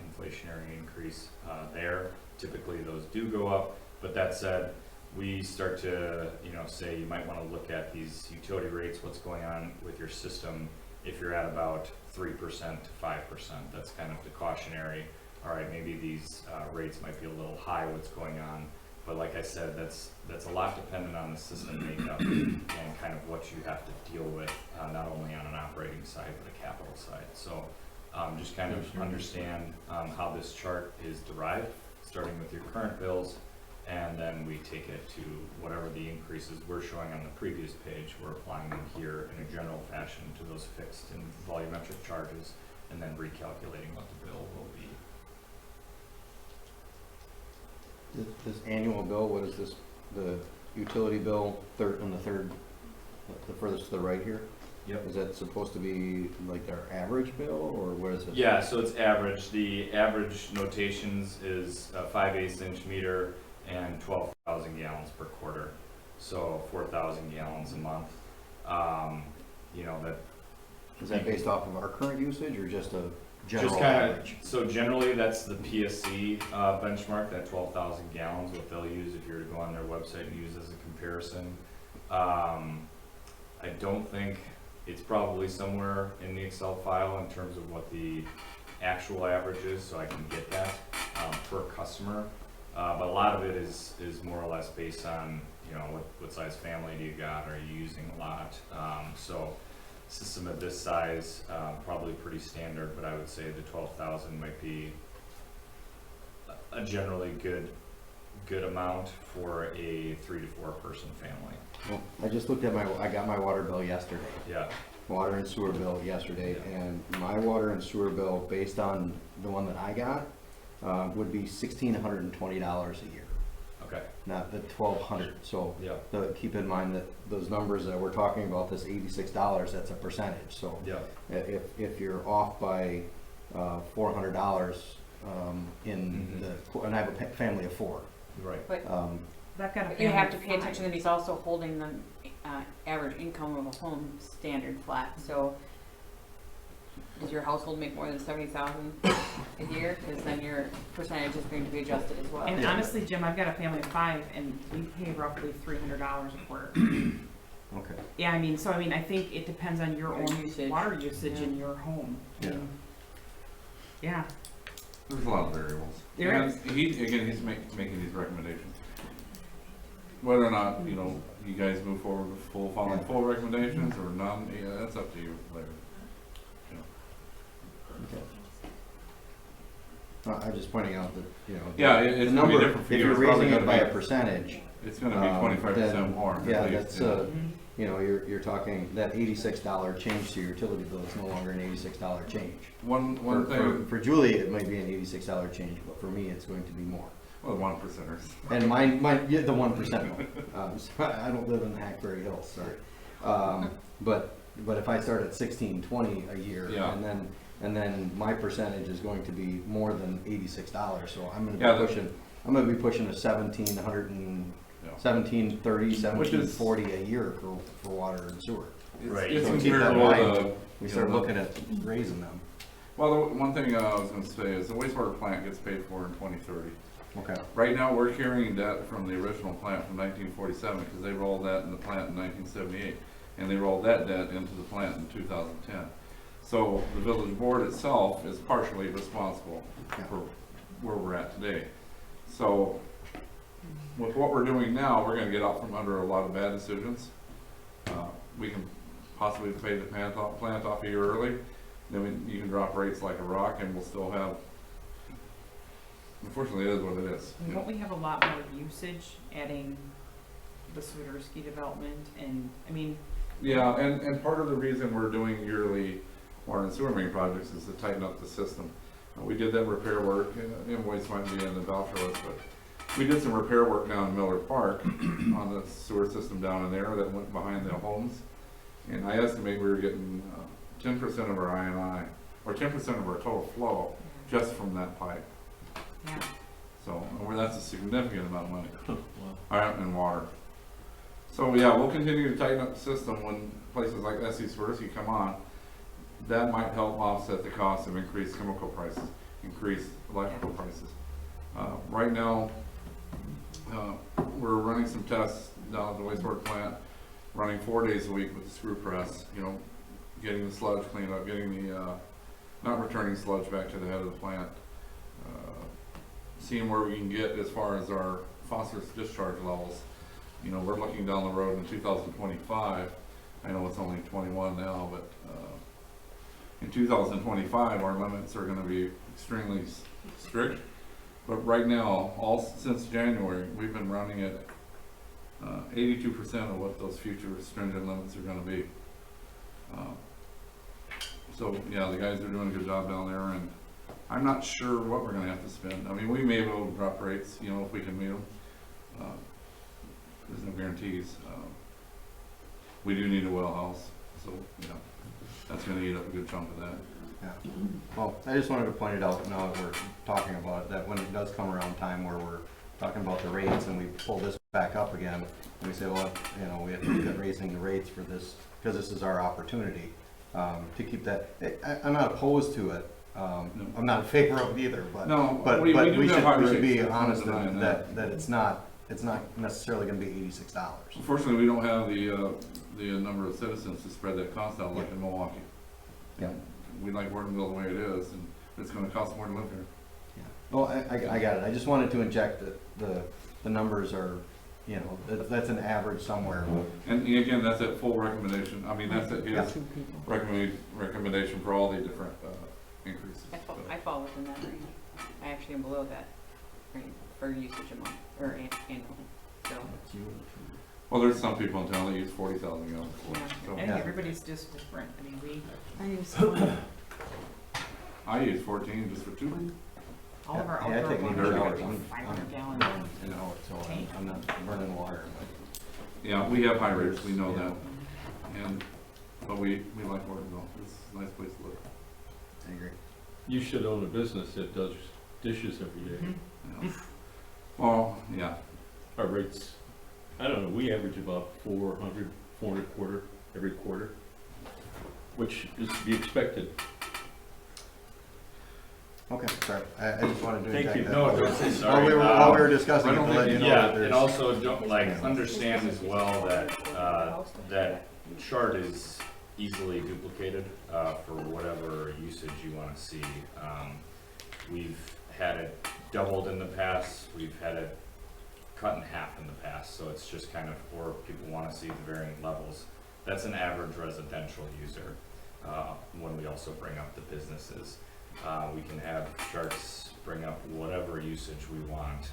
Speaker 5: inflationary increase there. Typically those do go up, but that said, we start to, say you might want to look at these utility rates, what's going on with your system. If you're at about 3% to 5%, that's kind of the cautionary. All right, maybe these rates might be a little high, what's going on. But like I said, that's a lot dependent on the system makeup and kind of what you have to deal with, not only on an operating side, but a capital side. So just kind of understand how this chart is derived, starting with your current bills, and then we take it to whatever the increases we're showing on the previous page, we're applying them here in a general fashion to those fixed and volumetric charges, and then recalculating what the bill will be.
Speaker 6: This annual bill, what is this, the utility bill, the furthest to the right here?
Speaker 5: Yep.
Speaker 6: Is that supposed to be like our average bill, or what is it?
Speaker 5: Yeah, so it's average. The average notations is a 5/8 inch meter and 12,000 gallons per quarter. So 4,000 gallons a month. That.
Speaker 6: Is that based off of our current usage or just a general
Speaker 5: Just kind of,
Speaker 6: average?
Speaker 5: so generally that's the PSC benchmark, that 12,000 gallons, what they'll use if you were to go on their website and use as a comparison. I don't think, it's probably somewhere in the Excel file in terms of what the actual average is, so I can get that per customer. But a lot of it is more or less based on, what size family do you got, are you using a lot? So system of this size, probably pretty standard, but I would say the 12,000 might be a generally good amount for a 3 to 4 person family.
Speaker 6: Well, I just looked at I got my water bill yesterday.
Speaker 5: Yeah.
Speaker 6: Water and sewer bill yesterday, and my water and sewer bill, based on the one that I got, would be $1,620 a year,
Speaker 5: Okay.
Speaker 6: not the $1,200. So
Speaker 5: Yeah.
Speaker 6: keep in mind that those numbers that we're talking about, this $86, that's a percentage. So
Speaker 5: Yeah.
Speaker 6: if you're off by $400 and I have a family of 4.
Speaker 5: Right.
Speaker 2: But
Speaker 3: That got
Speaker 2: you have to pay attention that he's also holding the average income of a home standard flat. So does your household make more than $70,000 a year? Because then your percentage is going to be adjusted as well.
Speaker 3: And honestly, Jim, I've got a family of 5, and we pay roughly $300 a quarter.
Speaker 6: Okay.
Speaker 3: Yeah, I think it depends on your own
Speaker 2: usage.
Speaker 3: water usage in your home.
Speaker 6: Yeah.
Speaker 3: Yeah.
Speaker 7: There's a lot of variables.
Speaker 3: There
Speaker 7: And
Speaker 3: is.
Speaker 7: he's making these recommendations. Whether or not, you guys move forward with full recommendations or none, that's up to you later.
Speaker 6: Okay. I'm just pointing out that, you know.
Speaker 7: Yeah,
Speaker 6: the
Speaker 7: it's gonna be
Speaker 6: number,
Speaker 7: different for
Speaker 6: if
Speaker 7: you.
Speaker 6: you're
Speaker 7: It's probably
Speaker 6: raising it
Speaker 7: gonna
Speaker 6: by
Speaker 7: be-
Speaker 6: a percentage.
Speaker 7: It's gonna be 25%
Speaker 6: then,
Speaker 7: more. at
Speaker 6: Yeah,
Speaker 7: least,
Speaker 6: that's,
Speaker 7: yeah.
Speaker 6: you know, you're talking, that $86 change to your utility bill is no longer an $86 change.
Speaker 7: One
Speaker 6: For
Speaker 7: thing,
Speaker 6: for Julie, it might be an $86 change, but for me, it's going to be more.
Speaker 7: well, 1%ers.
Speaker 6: And yeah, the 1%. So I don't live in Hackberry Hills, sorry. But if I start at 1620 a year,
Speaker 7: Yeah.
Speaker 6: and then my percentage is going to be more than $86, so I'm
Speaker 7: Yeah,
Speaker 6: gonna be pushing a 1730,
Speaker 7: Which is-
Speaker 6: 1740 a year for water and sewer.
Speaker 5: Right.
Speaker 7: It's
Speaker 6: So keep that in
Speaker 7: comparable
Speaker 6: mind.
Speaker 7: to,
Speaker 6: We
Speaker 7: you
Speaker 6: start
Speaker 7: know,
Speaker 6: looking at raising them.
Speaker 7: well, the one thing I was gonna say is the wastewater plant gets paid for in 2030.
Speaker 6: Okay.
Speaker 7: Right now, we're carrying debt from the original plant from 1947, because they rolled that in the plant in 1978, and they rolled that debt into the plant in 2010. So the village board itself is partially responsible for where we're at today. So with what we're doing now, we're gonna get out from under a lot of bad decisions. We can possibly pay the plant off a year early, then you can drop rates like a rock, and we'll still have, unfortunately, it is what it is.
Speaker 3: And won't we have a lot more usage adding the Swiderski development and, I mean,
Speaker 7: Yeah, and part of the reason we're doing yearly water and sewer main projects is to tighten up the system. We did that repair work, invoice might be in the voucher list, but we did some repair work down in Miller Park on the sewer system down in there that went behind the homes. And I estimate we were getting 10% of our INI, or 10% of our total flow, just from that pipe.
Speaker 3: yeah.
Speaker 7: So, that's a significant amount of money. And water. So, yeah, we'll continue to tighten up the system when places like S.C. Swiderski come on. That might help offset the cost of increased chemical prices, increased electrical prices. Right now, we're running some tests down at the wastewater plant, running 4 days a week with the screw press, you know, getting the sludge cleaned up, getting the, not returning sludge back to the head of the plant, seeing where we can get as far as our phosphorus discharge levels. You know, we're looking down the road in 2025. I know it's only 21 now, but in 2025, our limits are gonna be extremely strict. But right now, since January, we've been running at 82% of what those future stringent limits are gonna be. So, yeah, the guys are doing a good job down there, and I'm not sure what we're gonna have to spend. I mean, we may be able to drop rates, you know, if we can meet them. There's no guarantees. We do need a well house, so, you know, that's gonna eat up a good chunk of that.
Speaker 6: Yeah. Well, I just wanted to point it out now that we're talking about it, that when it does come around time where we're talking about the rates and we pull this back up again, and we say, well, you know, we have to look at raising the rates for this, because this is our opportunity, to keep that. I'm not opposed to it. I'm not in favor of it either, but,
Speaker 7: No,
Speaker 6: but
Speaker 7: we do
Speaker 6: we
Speaker 7: have high
Speaker 6: should
Speaker 7: rates,
Speaker 6: be
Speaker 7: there's no
Speaker 6: honest
Speaker 7: denying
Speaker 6: that it's not necessarily gonna be $86.
Speaker 7: Unfortunately, we don't have the number of citizens to spread that cost out like in Milwaukee.
Speaker 6: Yeah.
Speaker 7: We like Hortonville the way it is, and it's gonna cost more to live here.
Speaker 6: Yeah. Well, I got it. I just wanted to inject that the numbers are, you know, that's an average somewhere.
Speaker 7: And again, that's at full recommendation, I mean, that's at
Speaker 6: Yeah.
Speaker 7: his recommendation for all the different increases.
Speaker 8: I fall within that range. I actually am below that range for usage a month, or annually, so.
Speaker 7: Well, there's some people in town that use 40,000 gallons.
Speaker 3: Yeah,
Speaker 7: So
Speaker 3: I think
Speaker 6: Yeah.
Speaker 3: everybody's just different. I mean,
Speaker 1: I use one.
Speaker 7: I use 14 just for 2 months.
Speaker 3: all of our
Speaker 6: Yeah, I
Speaker 3: outdoor
Speaker 6: take
Speaker 3: water
Speaker 6: even
Speaker 3: is
Speaker 6: showers.
Speaker 3: like
Speaker 6: I'm
Speaker 3: 500 gallon.
Speaker 6: You know, so I'm not burning water.
Speaker 7: Yeah, we have high rates, we know
Speaker 6: Yeah.
Speaker 7: that. But we like Hortonville, it's a nice place to live.
Speaker 6: I agree.
Speaker 2: You should own a business that does dishes every day.
Speaker 3: Mm-hmm.
Speaker 7: Yeah. Well, yeah,
Speaker 2: Our rates, I don't know, we average about 400 quarter, every quarter, which is to be expected.
Speaker 6: Okay, sorry. I just wanted to
Speaker 2: Thank
Speaker 6: inject
Speaker 2: you.
Speaker 6: that.
Speaker 5: No, don't say
Speaker 6: While
Speaker 5: sorry.
Speaker 6: while we were discussing it,
Speaker 7: I don't
Speaker 6: to let
Speaker 7: think
Speaker 6: you know
Speaker 5: Yeah,
Speaker 6: that there's.
Speaker 5: and also don't, like, understand as well that, that chart is easily duplicated, for whatever usage you wanna see. We've had it doubled in the past, we've had it cut in half in the past, so it's just kind of, or people wanna see the varying levels. That's an average residential user, when we also bring up the businesses. We can have charts bring up whatever usage we want.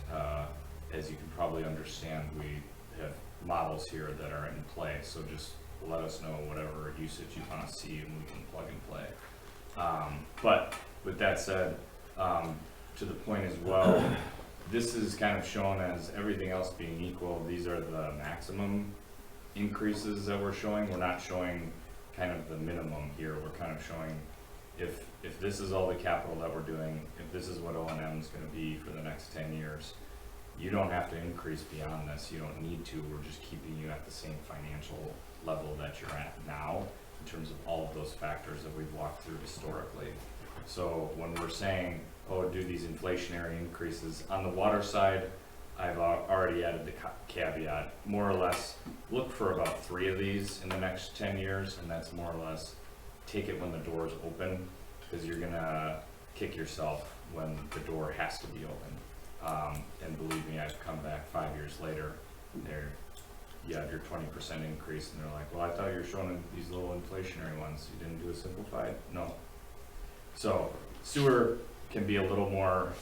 Speaker 5: As you can probably understand, we have models here that are in play, so just let us know whatever usage you want to see and we can plug and play. But with that said, to the point as well, this is kind of shown as everything else being equal. These are the maximum increases that we're showing. We're not showing kind of the minimum here. We're kind of showing if this is all the capital that we're doing, if this is what O&M is going to be for the next 10 years, you don't have to increase beyond this. You don't need to. We're just keeping you at the same financial level that you're at now in terms of all of those factors that we've walked through historically. So when we're saying, oh, do these inflationary increases on the water side, I've already added the caveat, more or less look for about 3 of these in the next 10 years, and that's more or less take it when the doors open, because you're gonna kick yourself when the door has to be open. And believe me, I've come back 5 years later, you have your 20% increase, and they're like, well, I thought you were showing these little inflationary ones. You didn't do a simplified? No. So sewer can be a little more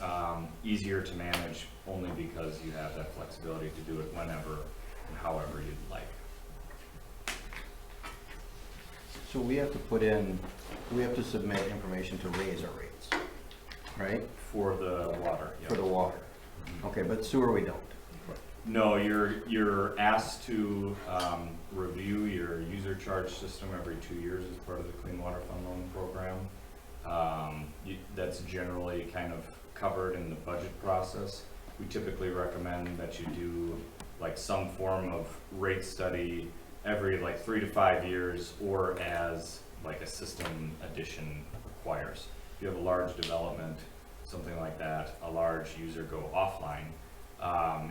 Speaker 5: easier to manage only because you have that flexibility to do it whenever and however you'd like.
Speaker 6: So we have to submit information to raise our rates, right?
Speaker 5: For the water. Yep.
Speaker 6: For the water. Okay, but sewer we don't.
Speaker 5: No, you're asked to review your user charge system every 2 years as part of the Clean Water Fund Loan Program. That's generally kind of covered in the budget process. We typically recommend that you do like some form of rate study every like 3 to 5 years, or as like a system addition requires. If you have a large development, something like that, a large user go offline.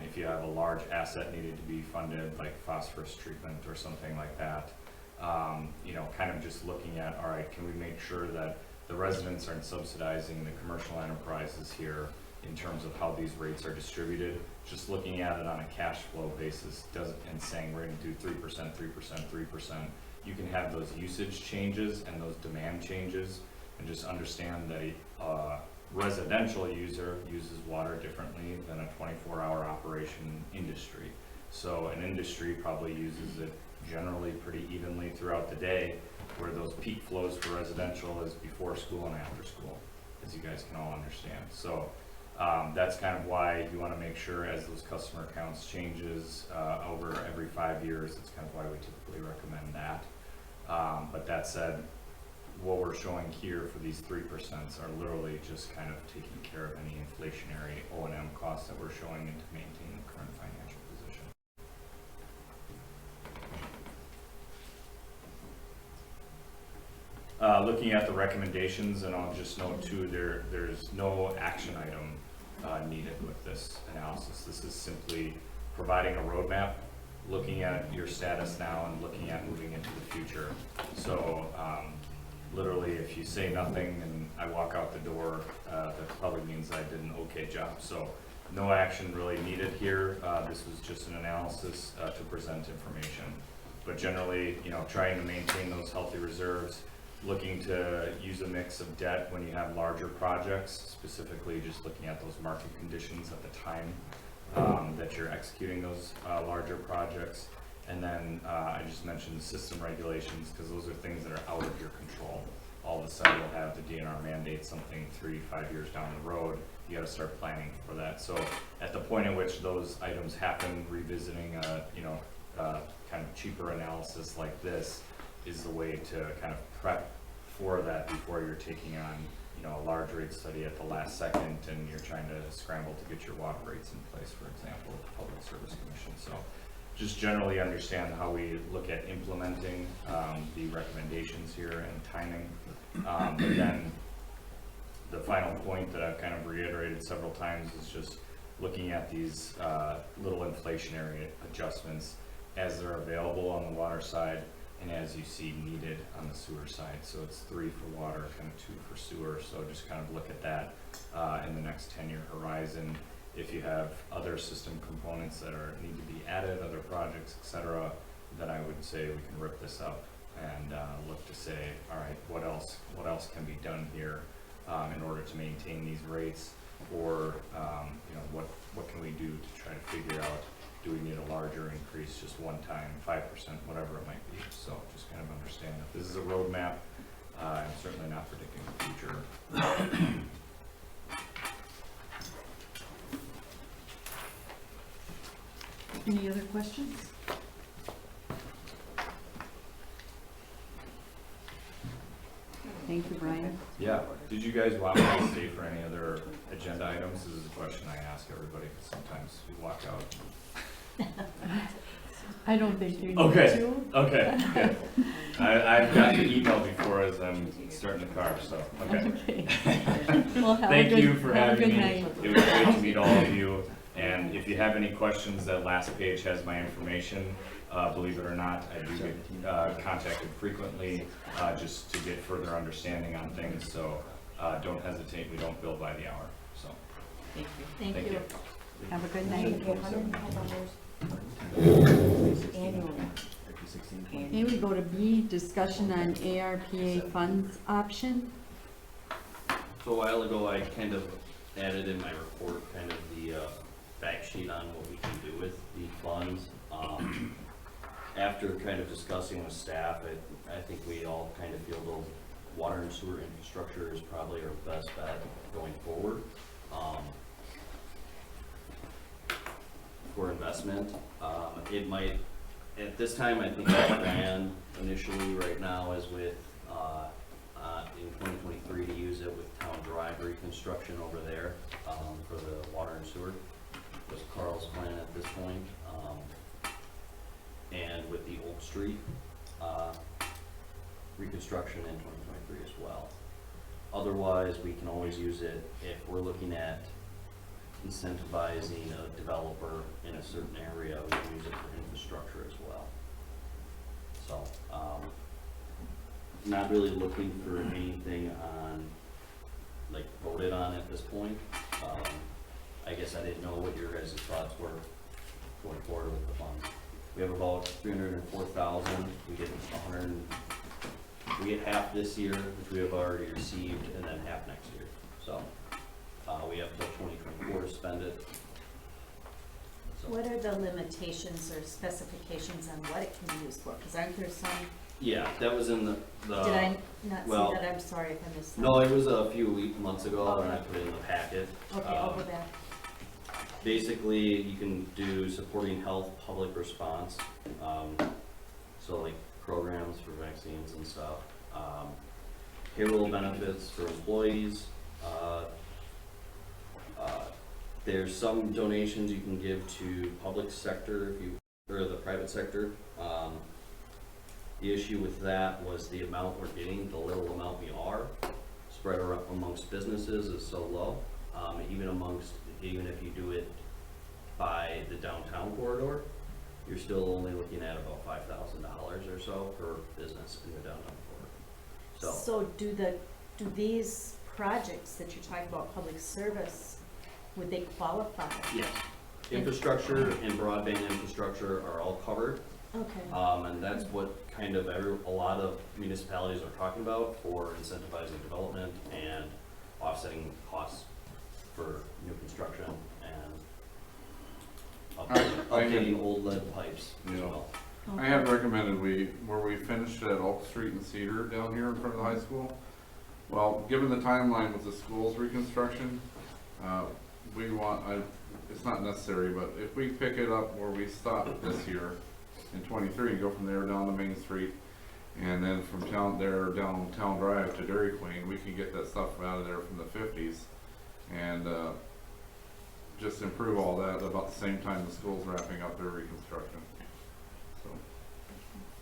Speaker 5: If you have a large asset needed to be funded, like phosphorus treatment or something like that, you know, kind of just looking at, all right, can we make sure that the residents aren't subsidizing the commercial enterprises here in terms of how these rates are distributed? Just looking at it on a cash flow basis and saying we're going to do 3%, 3%, 3%. You can have those usage changes and those demand changes, and just understand that a residential user uses water differently than a 24-hour operation industry. So an industry probably uses it generally pretty evenly throughout the day, where those peak flows for residential is before school and after school, as you guys can all understand. So that's kind of why you want to make sure as those customer counts changes over every 5 years, it's kind of why we typically recommend that. But that said, what we're showing here for these 3% are literally just kind of taking care of any inflationary O&M costs that we're showing and to maintain the current financial position. Looking at the recommendations, and I'll just note too, there's no action item needed with this analysis. This is simply providing a roadmap, looking at your status now and looking at moving into the future. So literally, if you say nothing and I walk out the door, that probably means I did an okay job. So no action really needed here. This was just an analysis to present information. But generally, you know, trying to maintain those healthy reserves, looking to use a mix of debt when you have larger projects, specifically just looking at those market conditions at the time that you're executing those larger projects. And then I just mentioned the system regulations, because those are things that are out of your control. All of a sudden you'll have the DNR mandate something 3 to 5 years down the road. You got to start planning for that. So at the point at which those items happen, revisiting a kind of cheaper analysis like this is the way to kind of prep for that before you're taking on, you know, a large rate study at the last second and you're trying to scramble to get your water rates in place, for example, with the Public Service Commission. So just generally understand how we look at implementing the recommendations here and timing. But then the final point that I've kind of reiterated several times is just looking at these little inflationary adjustments as they're available on the water side and as you see needed on the sewer side. So it's 3 for water, kind of 2 for sewer. So just kind of look at that in the next 10-year horizon. If you have other system components that need to be added, other projects, etc., then I would say we can rip this up and look to say, all right, what else can be done here in order to maintain these rates, or, you know, what can we do to try to figure out, do we need a larger increase just one time, 5%, whatever it might be. So just kind of understand that this is a roadmap. I'm certainly not predicting the future.
Speaker 1: Any other questions? Thank you, Brian.
Speaker 5: Yeah, did you guys want me to stay for any other agenda items? This is a question I ask everybody, because sometimes we walk out.
Speaker 1: I don't think you need
Speaker 5: Okay.
Speaker 1: to.
Speaker 5: Okay, good. I've got the email before as I'm starting the car, so, okay.
Speaker 1: Okay. Well, have a
Speaker 5: Thank
Speaker 1: good,
Speaker 5: you for
Speaker 1: have a
Speaker 5: having
Speaker 1: good
Speaker 5: me.
Speaker 1: night.
Speaker 5: It was great to meet all of you, and if you have any questions, that last page has my information. Believe it or not, I do get contacted frequently, just to get further understanding on things, so don't hesitate, we don't bill by the hour, so,
Speaker 8: Thank you.
Speaker 5: thank you.
Speaker 1: Have a good night.
Speaker 8: Annually.
Speaker 1: Okay, we go to B, discussion on ARPA funds option.
Speaker 9: So a while ago, I kind of added in my report kind of the fact sheet on what we can do with the funds. After kind of discussing with staff, I think we all kind of feel the water and sewer infrastructure is probably our best bet going forward for investment. It might, at this time, I think our plan initially right now is with in 2023 to use it with Town Drive reconstruction over there for the water and sewer. Was Carl's plan at this point. And with the Oak Street reconstruction in 2023 as well. Otherwise, we can always use it if we're looking at incentivizing a developer in a certain area, we can use it for infrastructure as well. So, not really looking for anything on, like, voted on at this point. I guess I didn't know what your guys' thoughts were going forward with the funds. We have about 304,000. We get half this year, which we have already received, and then half next year. So we have till 2024 to spend it. So,
Speaker 2: What are the limitations or specifications on what it can be used for? Because aren't there some,
Speaker 9: yeah, that was in the.
Speaker 2: did I not
Speaker 9: well,
Speaker 2: see that? I'm sorry if I missed that.
Speaker 9: No, it was a few months ago, and I put it in the packet.
Speaker 2: Okay, I'll go back.
Speaker 9: Basically, you can do supporting health public response, so like programs for vaccines and stuff, payroll benefits for employees. There's some donations you can give to public sector or the private sector. The issue with that was the amount we're getting, the little amount we are, spread around amongst businesses is so low. Even if you do it by the downtown corridor, you're still only looking at about $5,000 or so per business in the downtown corridor.
Speaker 2: So do these projects that you're talking about, public service, would they qualify?
Speaker 9: Yes, infrastructure and broadband infrastructure are all covered.
Speaker 2: Okay.
Speaker 9: And that's what kind of a lot of municipalities are talking about for incentivizing development and offsetting costs for new construction and updating old lead pipes as
Speaker 7: Yeah.
Speaker 9: well.
Speaker 7: I had recommended where we finished at Oak Street and Cedar down here in front of the high school. Well, given the timeline with the school's reconstruction, it's not necessary, but if we pick it up where we stopped this year in 23 and go from there down to Main Street, and then from down Town Drive to Dairy Queen, we can get that stuff out of there from the 50s and just improve all that about the same time the school's wrapping up their reconstruction. So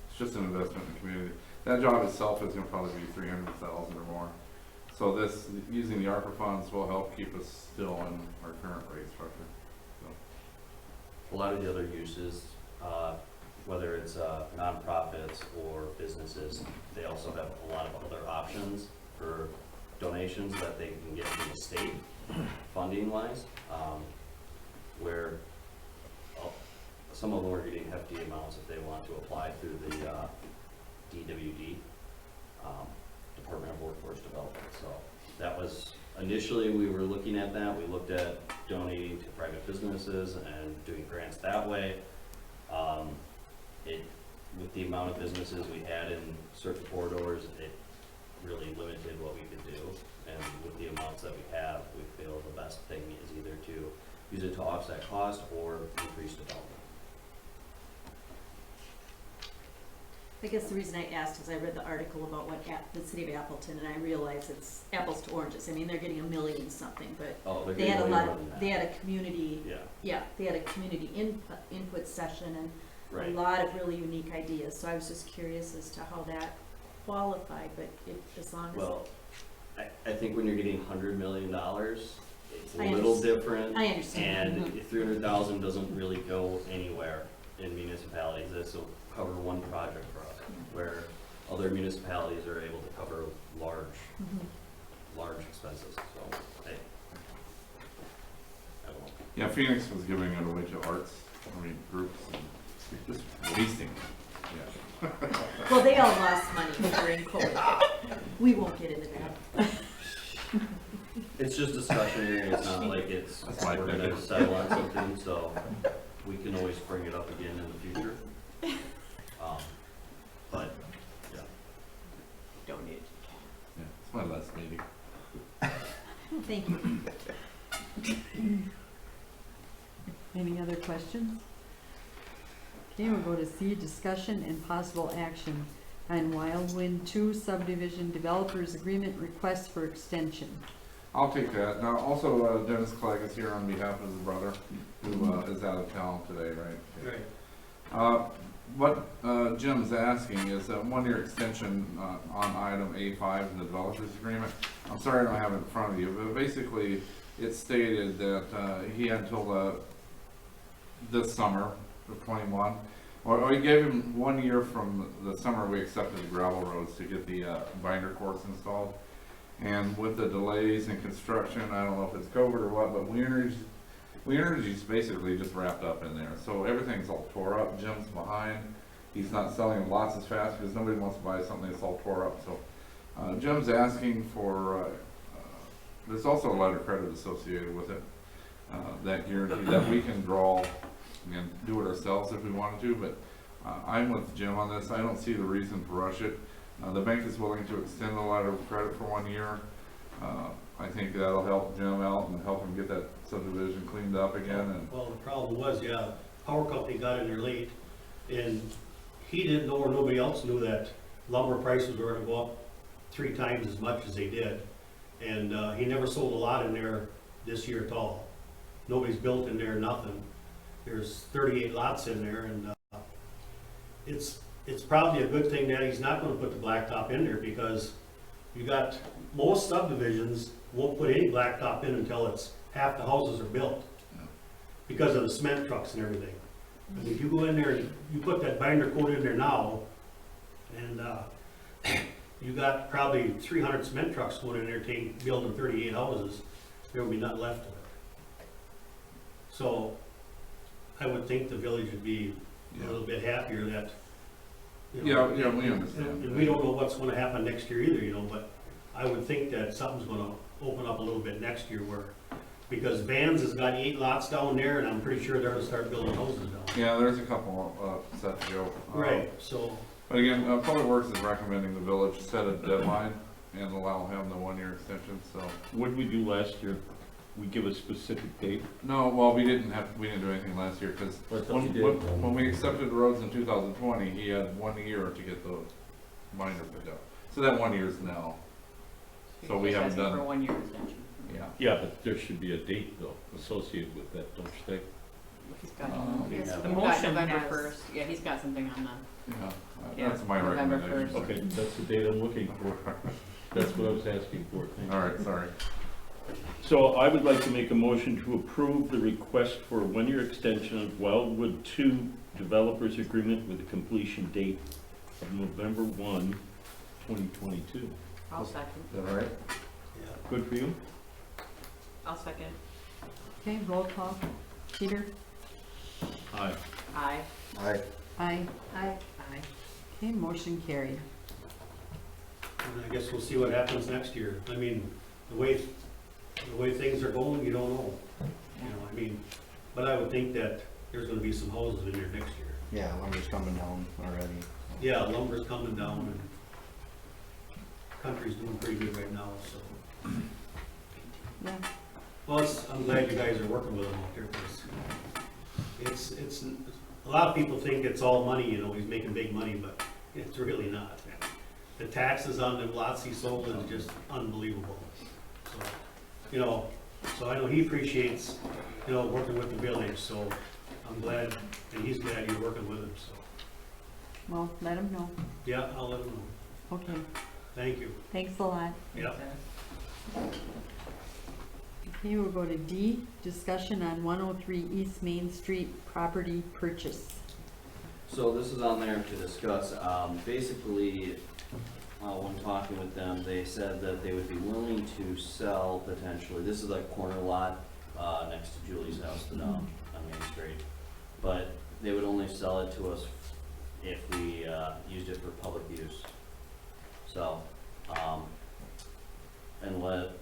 Speaker 7: it's just an investment in the community. That job itself is going to probably be 300,000 or more. So this, using the ARPA funds will help keep us still in our current rate structure. So.
Speaker 9: A lot of the other uses, whether it's nonprofits or businesses, they also have a lot of other options for donations that they can get from the state, funding wise, where some of them are getting hefty amounts if they want to apply through the DWD, Department of Workforce Development. So That was, initially, we were looking at that, we looked at donating to private businesses and doing grants that way. With the amount of businesses we had in certain corridors, it really limited what we could do. And with the amounts that we have, we feel the best thing is either to use it to offset cost or increase development.
Speaker 2: I guess the reason I asked is I read the article about what the city of Appleton, and I realize it's apples to oranges. I mean, they're getting $1 million something, but
Speaker 9: Oh, they're
Speaker 2: they had a
Speaker 9: getting way
Speaker 2: lot,
Speaker 9: more than that.
Speaker 2: they had a community,
Speaker 9: Yeah,
Speaker 2: they had a community input session and a
Speaker 9: right.
Speaker 2: lot of really unique ideas. So I was just curious as to how that qualified, but as long as.
Speaker 9: Well, I think when you're getting $100 million, it's a
Speaker 2: I
Speaker 9: little
Speaker 2: understand.
Speaker 9: different.
Speaker 2: I understand.
Speaker 9: And 300,000 doesn't really go anywhere in municipalities. This will cover one project for us, where other municipalities are able to cover large expenses, so, hey. I don't know.
Speaker 7: Yeah, Phoenix was giving it away to arts, groups, and just wasting, yeah.
Speaker 2: Well, they all lost money during COVID. We won't get into that.
Speaker 9: It's just discussionary, it's not like
Speaker 7: That's my
Speaker 9: we're gonna
Speaker 7: opinion.
Speaker 9: settle on something, so we can always bring it up again in the future. But, yeah.
Speaker 8: Donate.
Speaker 7: Yeah, it's my last meeting.
Speaker 2: Thank you.
Speaker 1: Any other questions? Okay, we'll go to C, discussion and possible action on Wildwind 2 subdivision developers agreement request for extension.
Speaker 7: I'll take that. Now, also, Dennis Clegg is here on behalf of his brother, who is out of town today, right?
Speaker 10: Right.
Speaker 7: What Jim's asking is a one-year extension on item A5 in the developers agreement. I'm sorry I don't have it in front of you, but basically it stated that he had until this summer of 21, or he gave him 1 year from the summer we accepted the gravel roads to get the binder course installed. And with the delays in construction, I don't know if it's COVID or what, but We Energy's basically just wrapped up in there, so everything's all tore up. Jim's behind. He's not selling lots as fast because nobody wants to buy something that's all tore up. So Jim's asking for, there's also a letter of credit associated with it, that guarantee that we can draw and do it ourselves if we wanted to, but I'm with Jim on this. I don't see the reason to rush it. The bank is willing to extend the letter of credit for 1 year. I think that'll help Jim out and help him get that subdivision cleaned up again. And
Speaker 10: Well, the problem was, power company got in there late, and he didn't know, or nobody else knew, that lumber prices were gonna go up 3 times as much as they did. And he never sold a lot in there this year at all. Nobody's built in there, nothing. There's 38 lots in there, and it's probably a good thing that he's not gonna put the blacktop in there, because you got, most subdivisions won't put any blacktop in until it's half the houses are built, because of the cement trucks and everything. And if you go in there and you put that binder coat in there now, and you got probably 300 cement trucks going in there building 38 houses, there will be nothing left of it. So I would think the village would be a little bit happier that, you know,
Speaker 7: yeah, we understand.
Speaker 10: and we don't know what's gonna happen next year either, you know, but I would think that something's gonna open up a little bit next year because Vans has got 8 lots down there, and I'm pretty sure they're gonna start building houses down there.
Speaker 7: Yeah, there's a couple set to go.
Speaker 10: Right, so,
Speaker 7: But again, Public Works is recommending the village set a deadline and allow him the 1 year extension, so.
Speaker 11: What did we do last year? We give a specific date?
Speaker 7: No, well, we didn't do anything last year, because
Speaker 11: I thought you did.
Speaker 7: when we accepted the roads in 2020, he had 1 year to get the binder put up. So that 1 year is now. So we
Speaker 8: He's
Speaker 7: haven't
Speaker 8: asking
Speaker 7: done.
Speaker 8: for a 1 year extension.
Speaker 7: Yeah.
Speaker 11: Yeah, but there should be a date though, associated with that, don't you think?
Speaker 8: He's got,
Speaker 9: Yes,
Speaker 8: the
Speaker 9: we've
Speaker 8: motion
Speaker 2: got
Speaker 8: November
Speaker 2: has-
Speaker 8: 1st. Yeah, he's got something on the.
Speaker 7: Yeah,
Speaker 8: Yeah,
Speaker 7: that's my
Speaker 8: November
Speaker 7: recommendation.
Speaker 8: 1st.
Speaker 11: Okay, that's the date I'm looking for. That's what I was asking for. Thank you.
Speaker 7: All right, sorry.
Speaker 11: So I would like to make a motion to approve the request for a 1 year extension of Wildwood 2 developers agreement with a completion date of November 1, 2022.
Speaker 8: I'll second.
Speaker 7: Is that all right?
Speaker 10: yeah.
Speaker 11: Good for you?
Speaker 8: I'll second.
Speaker 1: Okay, roll call. Peter?
Speaker 11: Aye.
Speaker 8: Aye.
Speaker 6: Aye.
Speaker 1: Aye.
Speaker 2: Aye.
Speaker 8: Aye.
Speaker 1: Okay, motion carried.
Speaker 10: And I guess we'll see what happens next year. I mean, the way things are going, you don't know. You know, I mean, but I would think that there's gonna be some houses in there next year.
Speaker 6: Yeah, lumber's coming down already.
Speaker 10: Yeah, lumber's coming down and country's doing pretty good right now, so.
Speaker 1: Yeah,
Speaker 10: Well, I'm glad you guys are working with him out there, because it's, a lot of people think it's all money, you know, he's making big money, but it's really not. The taxes on the lots he sold is just unbelievable. So, you know, so I know he appreciates, you know, working with the village, so I'm glad, and he's glad you're working with him, so.
Speaker 1: well, let them know.
Speaker 10: Yeah, I'll let him know.
Speaker 1: Okay,
Speaker 10: Thank you.
Speaker 1: thanks a lot.
Speaker 10: Yeah.
Speaker 1: Okay, we'll go to D, discussion on 103 East Main Street property purchase.
Speaker 9: So this is on there to discuss, basically, when talking with them, they said that they would be willing to sell potentially, this is like corner lot, next to Julie's house on Main Street. But they would only sell it to us if we, used it for public use. So,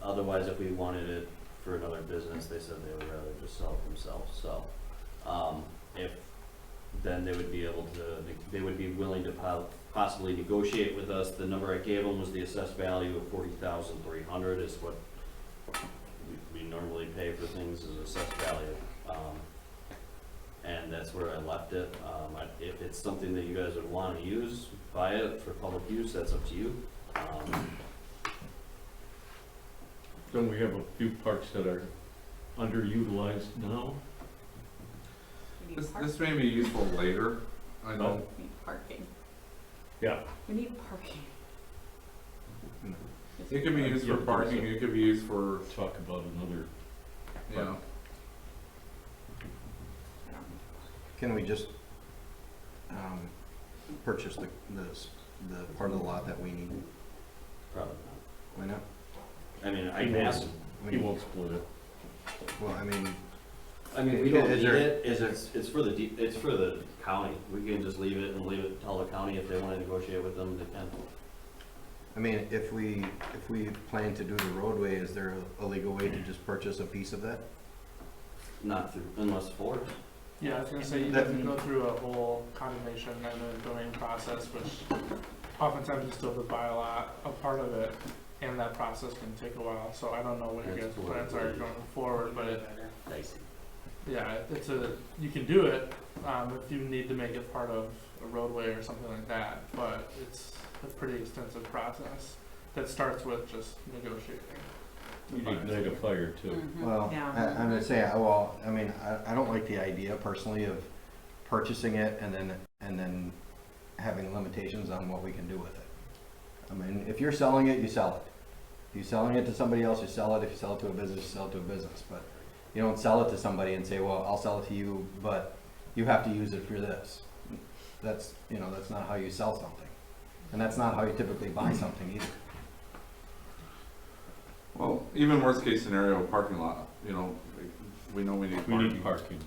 Speaker 9: otherwise if we wanted it for another business, they said they would rather just sell it themselves, so, then they would be able to, they would be willing to possibly negotiate with us. The number I gave them was the assessed value of $40,300 is what we normally pay for things, is assessed value. And that's where I left it. If it's something that you guys would want to use, buy it for public use, that's up to you.
Speaker 11: Don't we have a few parks that are underutilized now?
Speaker 8: We need
Speaker 7: This may be useful later, I know.
Speaker 8: We need parking.
Speaker 11: Yeah.
Speaker 8: We need parking.
Speaker 7: It could be used for parking, it could be used for,
Speaker 11: Talk about another,
Speaker 7: yeah.
Speaker 6: Can we just, purchase the part of the lot that we need?
Speaker 9: Probably
Speaker 6: Why not?
Speaker 9: not. I mean, I can ask them.
Speaker 11: he won't split it.
Speaker 6: Well, I mean,
Speaker 9: We don't
Speaker 6: Is
Speaker 9: need
Speaker 6: there-
Speaker 9: it, it's for the county. We can just leave it, tell the county if they wanna negotiate with them, they can.
Speaker 6: I mean, if we plan to do the roadway, is there a legal way to just purchase a piece of that?
Speaker 9: Not through, unless forced.
Speaker 2: Yeah, I was gonna say, you have to go through a whole condemnation and a domain process, which oftentimes you still have to buy a part of it, and that process can take a while, so I don't know what your guys' plans are going forward, but
Speaker 9: Dicey.
Speaker 2: yeah, you can do it, if you need to make it part of a roadway or something like that, but it's a pretty extensive process that starts with just negotiating.
Speaker 11: You'd ignite a fire too.
Speaker 6: Well,
Speaker 3: Yeah.
Speaker 6: I'm gonna say, I mean, I don't like the idea personally of purchasing it and then having limitations on what we can do with it. I mean, if you're selling it, you sell it. If you're selling it to somebody else, you sell it. If you sell it to a business, you sell it to a business. But you don't sell it to somebody and say, well, I'll sell it to you, but you have to use it for this. That's not how you sell something. And that's not how you typically buy something either.
Speaker 7: Well, even worst case scenario, parking lot, you know, we know we need
Speaker 11: We
Speaker 7: parking.
Speaker 11: need parking.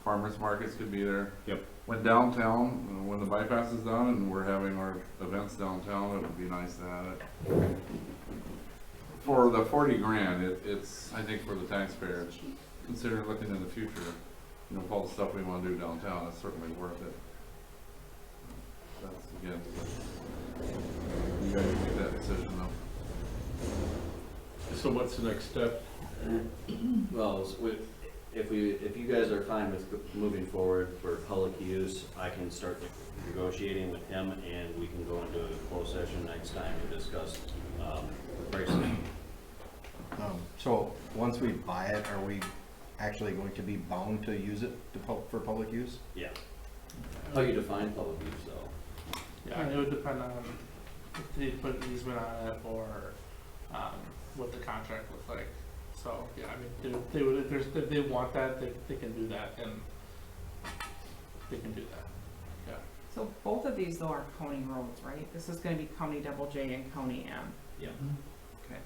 Speaker 7: Farmers markets could be there.
Speaker 11: Yep.
Speaker 7: When downtown, when the bypass is done and we're having our events downtown, it would be nice to have it. For the 40 grand, it's, I think for the taxpayer, considering looking in the future, you know, with all the stuff we wanna do downtown, it's certainly worth it. That's, again, you guys make that decision though.
Speaker 11: So what's the next step?
Speaker 9: Well, if you guys are fine with moving forward for public use, I can start negotiating with him and we can go into a closed session next time to discuss, pricing.
Speaker 6: So once we buy it, are we actually going to be bound to use it for public use?
Speaker 9: Yeah. How you define public use though?
Speaker 2: Yeah, it would depend on if they put an easement on it or, what the contract looks like. So, yeah, I mean, they would, if they want that, they can do that, and they can do that, yeah.
Speaker 3: So both of these though are county roads, right? This is gonna be county double J and county M.
Speaker 9: Yeah.
Speaker 3: Okay.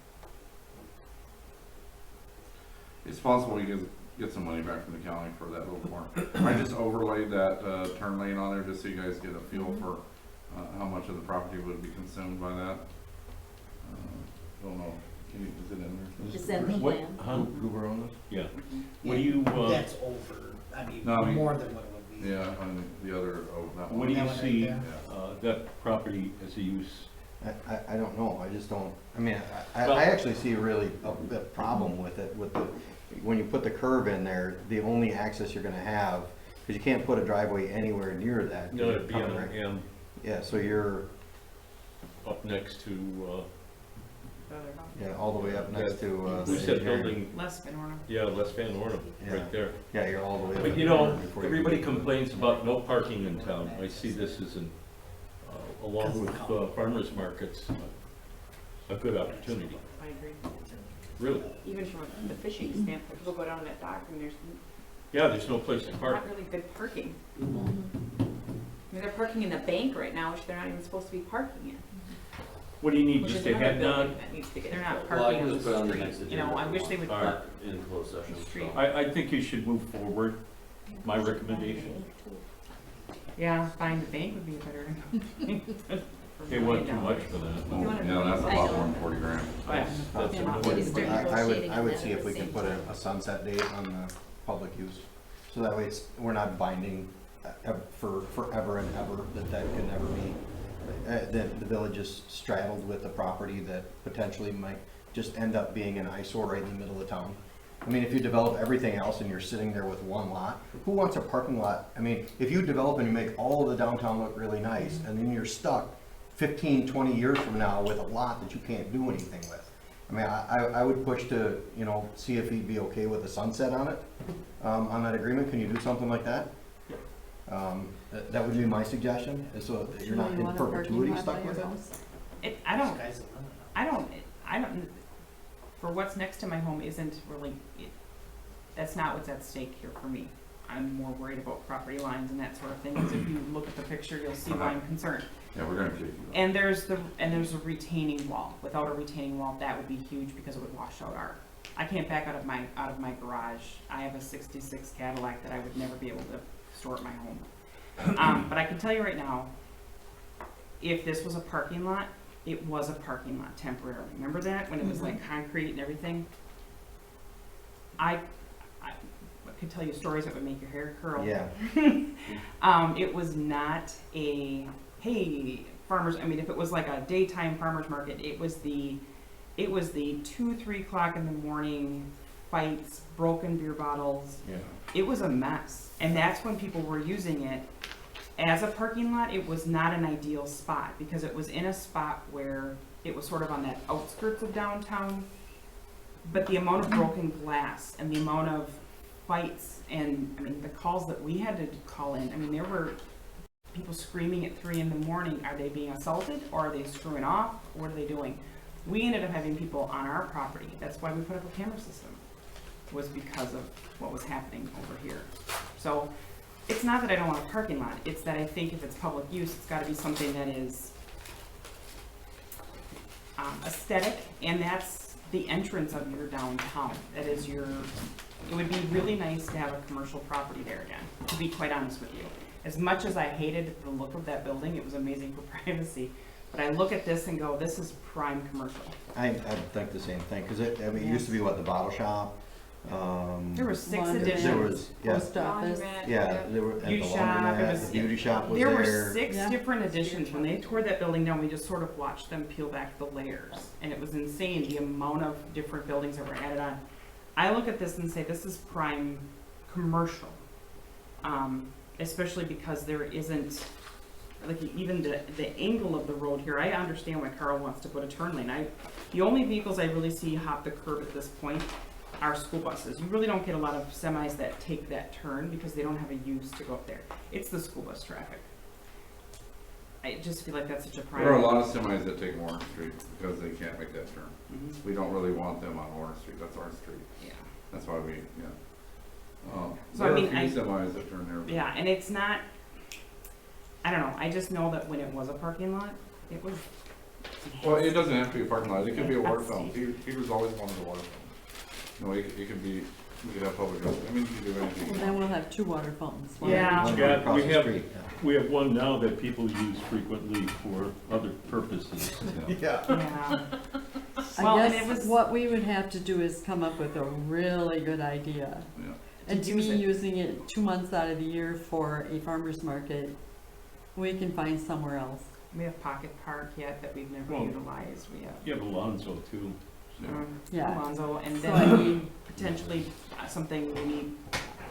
Speaker 7: It's possible we can get some money back from the county for that little more. I just overlaid that turn lane on there just so you guys get a feel for how much of the property would be consumed by that. Don't know, Is it in there?
Speaker 2: Is that the
Speaker 11: What-
Speaker 2: plan?
Speaker 11: huh?
Speaker 6: Goober on this?
Speaker 11: Yeah. What do you,
Speaker 12: That's over, I mean,
Speaker 7: No, I mean-
Speaker 12: more than what it would be.
Speaker 7: Yeah, on the other, oh, that one.
Speaker 11: what do you
Speaker 12: That one right
Speaker 11: see,
Speaker 12: there.
Speaker 11: that property as a use?
Speaker 6: I don't know, I just don't, I mean,
Speaker 11: Well-
Speaker 6: I actually see really a problem with it, with the, when you put the curve in there, the only access you're gonna have, because you can't put a driveway anywhere near that.
Speaker 11: No, it'd be on
Speaker 6: Right.
Speaker 11: M,
Speaker 6: Yeah, so you're,
Speaker 11: up next to,
Speaker 3: The other house.
Speaker 6: yeah, all the way up next to, the
Speaker 11: who's that
Speaker 6: engineering.
Speaker 11: building?
Speaker 3: Les Van Orno.
Speaker 11: Yeah, Les Van Ornum,
Speaker 6: Yeah.
Speaker 11: right there.
Speaker 6: Yeah, you're all the way up.
Speaker 11: But you know,
Speaker 6: before you
Speaker 11: everybody
Speaker 6: get to the-
Speaker 11: complains about no parking in town. I see this as an, along with farmers markets, a good opportunity,
Speaker 3: I agree.
Speaker 11: really.
Speaker 3: Even from the fishing standpoint, people go down that dock and there's
Speaker 11: Yeah, there's no place to park.
Speaker 3: not really good parking. I mean, they're parking in the bank right now, which they're not even supposed to be parking in.
Speaker 11: What do you need,
Speaker 3: Which
Speaker 11: just
Speaker 3: is
Speaker 11: a
Speaker 3: another
Speaker 11: head
Speaker 3: building
Speaker 11: nod?
Speaker 3: that needs to get, they're not
Speaker 9: Well, I
Speaker 3: parking
Speaker 9: can
Speaker 3: on
Speaker 9: just put it on
Speaker 3: the
Speaker 9: the next
Speaker 3: street,
Speaker 9: agenda.
Speaker 3: you know, I wish they would
Speaker 11: All right.
Speaker 3: park.
Speaker 9: In closed session,
Speaker 3: Street.
Speaker 9: so.
Speaker 11: I think you should move forward, my recommendation.
Speaker 3: Yeah, buying the bank would be a better.
Speaker 11: They want too much for that.
Speaker 7: Oh, yeah, that's about 140 grand.
Speaker 3: Oh, yeah.
Speaker 11: That's
Speaker 2: Yeah.
Speaker 11: what-
Speaker 2: What is there?
Speaker 6: I would see if we could put a sunset date on the public use, so that way it's, we're not binding for forever and ever, that can never be. The village is straddled with a property that potentially might just end up being an eyesore right in the middle of town. I mean, if you develop everything else and you're sitting there with one lot, who wants a parking lot? I mean, if you develop and you make all of the downtown look really nice, and then you're stuck 15, 20 years from now with a lot that you can't do anything with. I mean, I would push to, you know, see if he'd be okay with a sunset on it, on that agreement. Can you do something like that? That would be my suggestion, is so that you're not
Speaker 1: You
Speaker 6: in
Speaker 1: want a parking
Speaker 6: perpetuity
Speaker 1: lot
Speaker 6: stuck
Speaker 1: by
Speaker 6: with
Speaker 1: your
Speaker 6: it.
Speaker 1: house?
Speaker 3: I don't,
Speaker 12: Sky's the limit.
Speaker 3: I don't, for what's next to my home isn't really, that's not what's at stake here for me. I'm more worried about property lines and that sort of thing, because if you look at the picture, you'll see why I'm concerned.
Speaker 7: Yeah, we're gonna kick you out.
Speaker 3: And there's a retaining wall. Without a retaining wall, that would be huge because it would wash out our, I can't back out of my garage. I have a '66 Cadillac that I would never be able to store at my home. But I can tell you right now, if this was a parking lot, it was a parking lot temporarily. Remember that, when it was like concrete and everything? I could tell you stories that would make your hair curl.
Speaker 6: Yeah,
Speaker 3: It was not a, hey, farmers, I mean, if it was like a daytime farmer's market, it was the 2-3 o'clock in the morning fights, broken beer bottles.
Speaker 7: Yeah.
Speaker 3: It was a mess. And that's when people were using it as a parking lot. It was not an ideal spot because it was in a spot where it was sort of on that outskirts of downtown. But the amount of broken glass and the amount of fights and, I mean, the calls that we had to call in, I mean, there were people screaming at 3 in the morning. Are they being assaulted or are they screwing off? What are they doing? We ended up having people on our property. That's why we put up a camera system, was because of what was happening over here. So it's not that I don't want a parking lot. It's that I think if it's public use, it's gotta be something that is aesthetic, and that's the entrance of your downtown. That is your, it would be really nice to have a commercial property there again, to be quite honest with you. As much as I hated the look of that building, it was amazing for privacy. But I look at this and go, this is prime commercial.
Speaker 6: I think the same thing, because it used to be what, the bottle shop?
Speaker 3: There were 6
Speaker 1: Laundromat.
Speaker 3: additions.
Speaker 6: There was, yeah,
Speaker 1: Post office.
Speaker 6: yeah, there were, and the
Speaker 3: Beauty shop, it
Speaker 6: laundromat,
Speaker 3: was-
Speaker 6: the beauty shop was
Speaker 3: There
Speaker 6: there.
Speaker 3: were 6
Speaker 1: Yeah.
Speaker 3: different additions. When they tore that building down, we just sort of watched them peel back the layers. And it was insane, the amount of different buildings that were added on. I look at this and say, this is prime commercial. Especially because there isn't, like, even the angle of the road here. I understand why Carl wants to put a turn lane. The only vehicles I really see hop the curb at this point are school buses. You really don't get a lot of semis that take that turn because they don't have a use to go up there. It's the school bus traffic. I just feel like that's such a prime.
Speaker 7: There are a lot of semis that take Warren Street because they can't make that turn.
Speaker 3: Mhm.
Speaker 7: We don't really want them on Warren Street, that's our street.
Speaker 3: Yeah.
Speaker 7: That's why we, yeah.
Speaker 3: So,
Speaker 7: There
Speaker 3: I
Speaker 7: are
Speaker 3: mean,
Speaker 7: a few semis that turn there.
Speaker 3: Yeah, and it's not, I don't know, I just know that when it was a parking lot, it was.
Speaker 7: Well, it doesn't have to be a parking lot, it could be a water
Speaker 3: That's
Speaker 7: fountain. Peter's always wanted a water fountain. You know, it could be, we could have public, I mean, you could do anything.
Speaker 1: Well, then we'll have 2 water fountains. One
Speaker 3: Yeah.
Speaker 6: One
Speaker 11: Yeah,
Speaker 6: across
Speaker 11: we
Speaker 6: the
Speaker 11: have-
Speaker 6: street,
Speaker 11: We have one now that people use frequently for other purposes.
Speaker 7: Yeah.
Speaker 6: yeah.
Speaker 3: Yeah. Well,
Speaker 1: I
Speaker 3: and it
Speaker 1: guess
Speaker 3: was-
Speaker 1: what we would have to do is come up with a really good idea.
Speaker 7: Yeah.
Speaker 1: And
Speaker 3: To
Speaker 1: to me,
Speaker 3: use it.
Speaker 1: using it 2 months out of the year for a farmer's market, we can find somewhere else.
Speaker 3: We have Pocket Park yet that we've never
Speaker 11: Well,
Speaker 3: utilized. We have
Speaker 11: You have Alonzo too.
Speaker 1: Yeah.
Speaker 3: Alonzo, and
Speaker 1: So,
Speaker 3: then
Speaker 1: I mean,
Speaker 3: potentially something we need.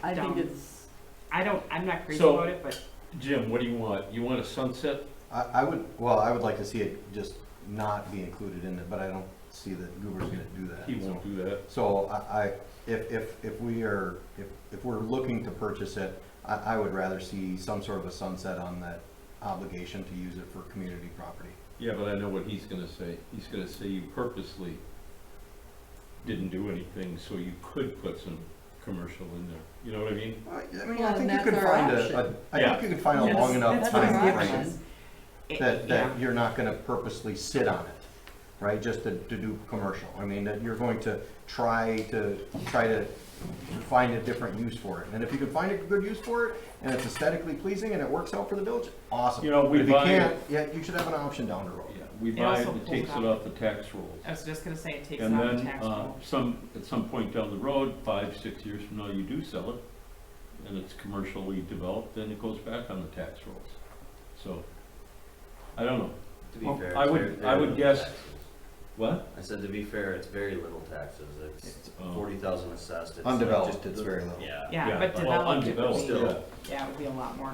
Speaker 1: I think
Speaker 3: Down.
Speaker 1: it's,
Speaker 3: I'm not crazy
Speaker 11: So-
Speaker 3: about it, but
Speaker 11: Jim, what do you want? You want a sunset?
Speaker 6: I would like to see it just not be included in it, but I don't see that Goober's gonna do that.
Speaker 11: He
Speaker 6: so.
Speaker 11: won't do that.
Speaker 6: So if we're looking to purchase it, I would rather see some sort of a sunset on that obligation to use it for community property.
Speaker 11: Yeah, but I know what he's gonna say. He's gonna say you purposely didn't do anything, so you could put some commercial in there. You know what I mean?
Speaker 6: I mean,
Speaker 1: Well,
Speaker 6: I think
Speaker 1: and
Speaker 6: you
Speaker 1: that's
Speaker 6: could
Speaker 1: our
Speaker 6: find
Speaker 1: option.
Speaker 6: I think you could find a
Speaker 3: Yes,
Speaker 6: long enough
Speaker 3: that's
Speaker 1: our
Speaker 6: time
Speaker 1: option.
Speaker 6: frame
Speaker 3: yeah.
Speaker 6: that you're not gonna purposely sit on it, right, just to do commercial. I mean, that you're going to try to find a different use for it. And if you can find a good use for it, and it's aesthetically pleasing, and it works out for the village, awesome.
Speaker 11: You know,
Speaker 6: But
Speaker 11: we
Speaker 6: if you
Speaker 11: buy
Speaker 6: can't,
Speaker 11: it-
Speaker 6: yeah, you should have an option down the road.
Speaker 11: Yeah, we
Speaker 3: It
Speaker 11: buy it,
Speaker 3: also
Speaker 11: it takes
Speaker 3: pulls
Speaker 11: it
Speaker 3: out-
Speaker 11: off the tax rolls.
Speaker 3: I was just gonna say, it takes it
Speaker 11: And
Speaker 3: off the
Speaker 11: then,
Speaker 3: tax roll.
Speaker 11: at some point down the road, 5, 6 years from now, you do sell it, and it's commercially developed, then it goes back on the tax rolls. So, I don't know.
Speaker 9: To be
Speaker 11: Well,
Speaker 9: fair,
Speaker 11: I
Speaker 9: it's
Speaker 11: would-
Speaker 9: very
Speaker 11: I would
Speaker 9: little
Speaker 11: guess-
Speaker 9: taxes.
Speaker 11: What?
Speaker 9: I said, to be fair, it's very little taxes. It's
Speaker 11: Oh.
Speaker 9: 40,000 assessed. It's
Speaker 6: Undeveloped,
Speaker 9: just-
Speaker 6: it's very little.
Speaker 9: Yeah.
Speaker 3: Yeah, but
Speaker 11: well,
Speaker 3: developed, it would
Speaker 11: undeveloped,
Speaker 3: be,
Speaker 9: Still.
Speaker 3: yeah, it would be a lot more.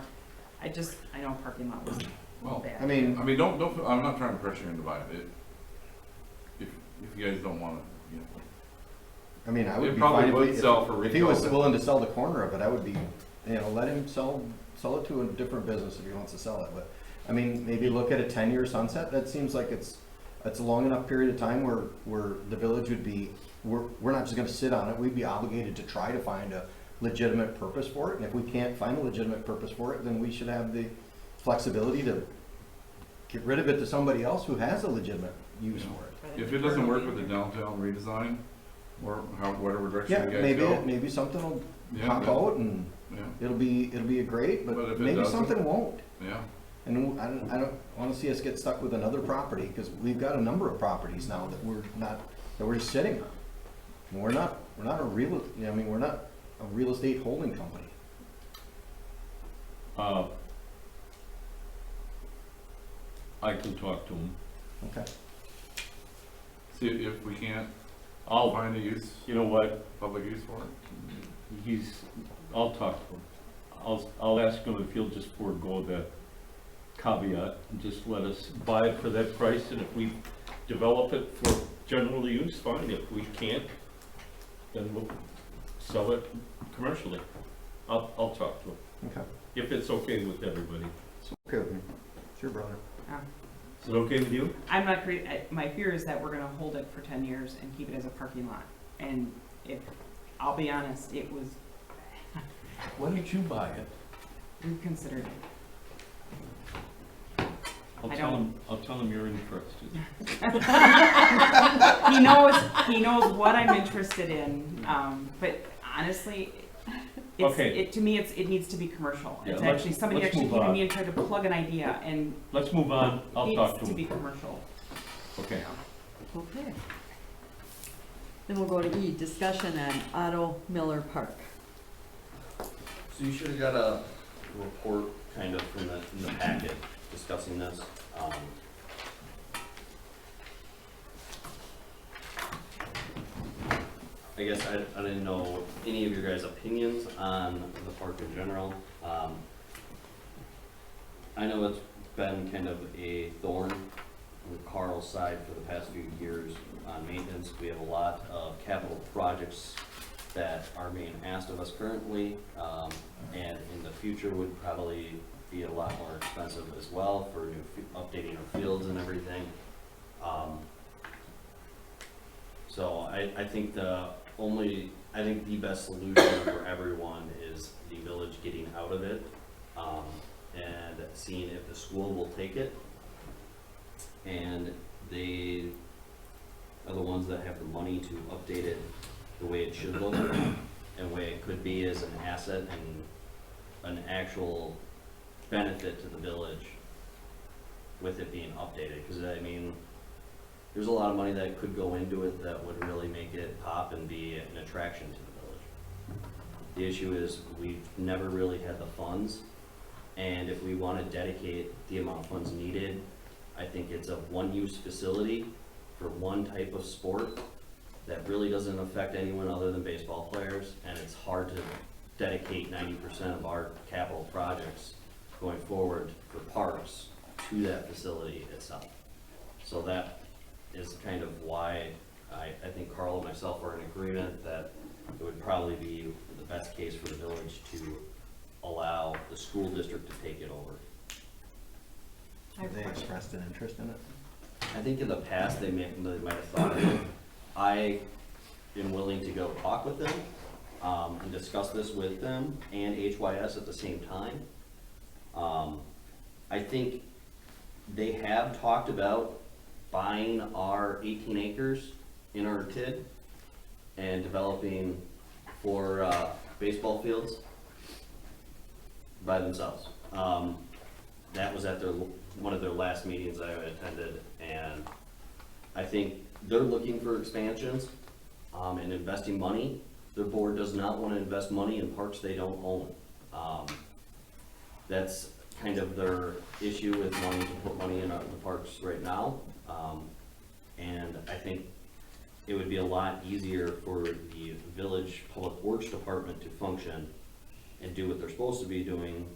Speaker 3: I know parking lot was
Speaker 7: Well,
Speaker 3: bad.
Speaker 6: I mean,
Speaker 7: don't, I'm not trying to pressure you into buying it. If you guys don't wanna, you know.
Speaker 6: I mean, I would
Speaker 7: It
Speaker 6: be
Speaker 7: probably
Speaker 6: fine
Speaker 7: would
Speaker 6: if
Speaker 7: sell for
Speaker 6: he
Speaker 7: retail,
Speaker 6: was
Speaker 7: but-
Speaker 6: willing to sell the corner of it, I would be, let him sell it to a different business if he wants to sell it, but, I mean, maybe look at a 10-year sunset, that seems like it's a long enough period of time where the village would be, we're not just gonna sit on it, we'd be obligated to try to find a legitimate purpose for it, and if we can't find a legitimate purpose for it, then we should have the flexibility to get rid of it to somebody else who has a legitimate use for it.
Speaker 7: If it doesn't work with the downtown redesign, or whatever direction
Speaker 6: Yeah,
Speaker 7: you guys go.
Speaker 6: maybe something will
Speaker 7: Yeah,
Speaker 6: pop
Speaker 7: but-
Speaker 6: out and
Speaker 7: Yeah,
Speaker 6: it'll be a great,
Speaker 7: But
Speaker 6: but
Speaker 7: if it
Speaker 6: maybe
Speaker 7: doesn't?
Speaker 6: something won't.
Speaker 7: yeah.
Speaker 6: And I don't wanna see us get stuck with another property, because we've got a number of properties now that we're just sitting on. And we're not a real estate holding company.
Speaker 11: I can talk to him.
Speaker 6: Okay.
Speaker 7: See if we can't
Speaker 11: I'll,
Speaker 7: find a use,
Speaker 11: you know what,
Speaker 7: public use for it.
Speaker 11: I'll talk to him. I'll ask him if he'll just forego the caveat and just let us buy it for that price, and if we develop it for general use, fine. If we can't, then we'll sell it commercially. I'll talk to him,
Speaker 6: Okay.
Speaker 11: if it's okay with everybody.
Speaker 6: It's okay with me. Sure, brother.
Speaker 11: Is it okay with you?
Speaker 3: I'm not my fear is that we're gonna hold it for 10 years and keep it as a parking lot. And I'll be honest, it was,
Speaker 11: Why don't you buy it?
Speaker 3: we've considered it.
Speaker 11: I'll
Speaker 3: I
Speaker 11: tell him you're interested.
Speaker 3: He knows what I'm interested in, but honestly,
Speaker 11: Okay.
Speaker 3: to me, it needs to be commercial.
Speaker 11: Yeah,
Speaker 3: It's
Speaker 11: let's-
Speaker 3: actually, somebody
Speaker 11: let's
Speaker 3: actually
Speaker 11: move
Speaker 3: came to
Speaker 11: on.
Speaker 3: me and tried to plug an idea, and
Speaker 11: Let's move on. I'll
Speaker 3: it
Speaker 11: talk
Speaker 3: needs
Speaker 11: to
Speaker 3: to be
Speaker 11: him.
Speaker 3: commercial.
Speaker 11: Okay.
Speaker 1: okay. Then we'll go to E, discussion on Otto Miller Park.
Speaker 9: So you should have got a report kind of in the packet discussing this. I guess I didn't know any of your guys' opinions on the park in general. I know it's been kind of a thorn on Carl's side for the past few years on maintenance. We have a lot of capital projects that are being asked of us currently, and in the future would probably be a lot more expensive as well for updating our fields and everything. So I think the best solution for everyone is the village getting out of it, and seeing if the school will take it. And they are the ones that have the money to update it the way it should look and way it could be as an asset and an actual benefit to the village with it being updated. Because I mean, there's a lot of money that could go into it that would really make it pop and be an attraction to the village. The issue is we've never really had the funds, and if we want to dedicate the amount of funds needed, I think it's a one-use facility for one type of sport that really doesn't affect anyone other than baseball players, and it's hard to dedicate 90% of our capital projects going forward for parks to that facility itself. So that is kind of why I think Carl and myself are in agreement that it would probably be the best case for the village to allow the school district to take it over.
Speaker 6: Have they expressed an interest in it?
Speaker 9: I think in the past they might have thought of it. I am willing to go talk with them and discuss this with them and HYS at the same time. I think they have talked about buying our 18 acres in our TID and developing 4 baseball fields by themselves. That was at one of their last meetings I attended, and I think they're looking for expansions and investing money. The board does not want to invest money in parks they don't own. That's kind of their issue with wanting to put money in the parks right now. And I think it would be a lot easier for the village public works department to function and do what they're supposed to be doing,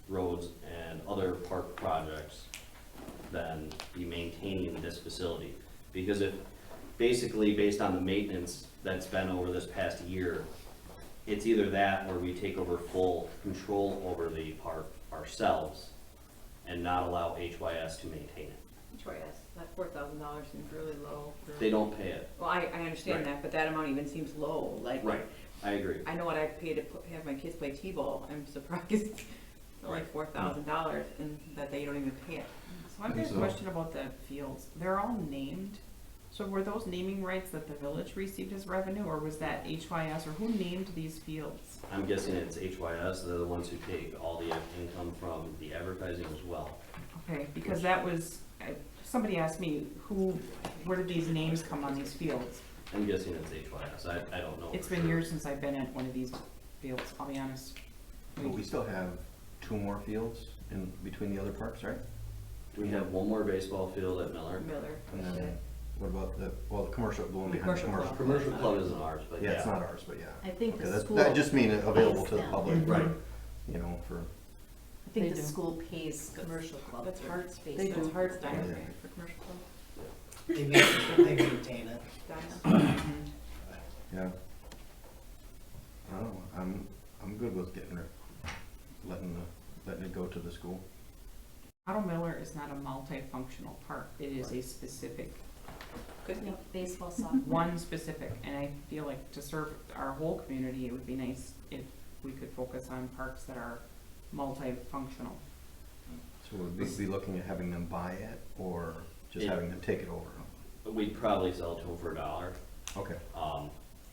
Speaker 9: roads and other park projects, than be maintaining this facility. Because if, basically based on the maintenance that's been over this past year, it's either that or we take over full control over the park ourselves and not allow HYS to maintain it.
Speaker 8: HYS, that $4,000 seems really low.
Speaker 9: They don't pay it.
Speaker 8: Well, I understand
Speaker 9: Right.
Speaker 8: that, but that amount even seems low, like.
Speaker 9: Right, I agree.
Speaker 8: I know what I pay to have my kids play T-ball, I'm surprised it's only $4,000 and that they don't even pay it.
Speaker 3: So I've got a question about the fields. They're all named. So were those naming rights that the village received as revenue, or was that HYS, or who named these fields?
Speaker 9: I'm guessing it's HYS, they're the ones who take all the income from the advertising as well.
Speaker 3: Okay, because that was, somebody asked me, where did these names come on these fields?
Speaker 9: I'm guessing it's HYS, I don't know.
Speaker 3: It's
Speaker 9: for
Speaker 3: been
Speaker 9: sure.
Speaker 3: years since I've been at one of these fields, I'll be honest.
Speaker 6: But we still have 2 more fields in between the other parks, right?
Speaker 9: We have one more baseball field at Miller.
Speaker 8: Miller.
Speaker 6: And then what about the commercial, the one behind the
Speaker 8: Commercial
Speaker 6: commercial?
Speaker 8: club.
Speaker 9: Commercial club isn't ours, but
Speaker 6: Yeah, it's not ours, but yeah.
Speaker 2: I think
Speaker 6: Okay,
Speaker 2: the
Speaker 6: that's-
Speaker 2: school
Speaker 6: that just mean available to the
Speaker 2: pays
Speaker 6: public,
Speaker 2: them.
Speaker 9: Right.
Speaker 6: you know, for,
Speaker 2: I think
Speaker 1: They
Speaker 2: the
Speaker 1: do.
Speaker 2: school pays commercial club.
Speaker 8: That's
Speaker 2: for
Speaker 8: hard
Speaker 2: space.
Speaker 1: They do.
Speaker 8: That's hard stuff
Speaker 6: Yeah.
Speaker 8: for commercial club.
Speaker 12: They maintain it.
Speaker 8: Dinah?
Speaker 6: yeah. I don't know, I'm good with letting it go to the school.
Speaker 3: Otto Miller is not a multifunctional park. It is a specific,
Speaker 8: Could be.
Speaker 2: Baseball, soccer.
Speaker 3: one specific, and I feel like to serve our whole community, it would be nice if we could focus on parks that are multifunctional.
Speaker 6: So would we be looking at having them buy it, or just
Speaker 9: Yeah.
Speaker 6: having them take it over?
Speaker 9: We'd probably sell to them for $1,
Speaker 6: Okay.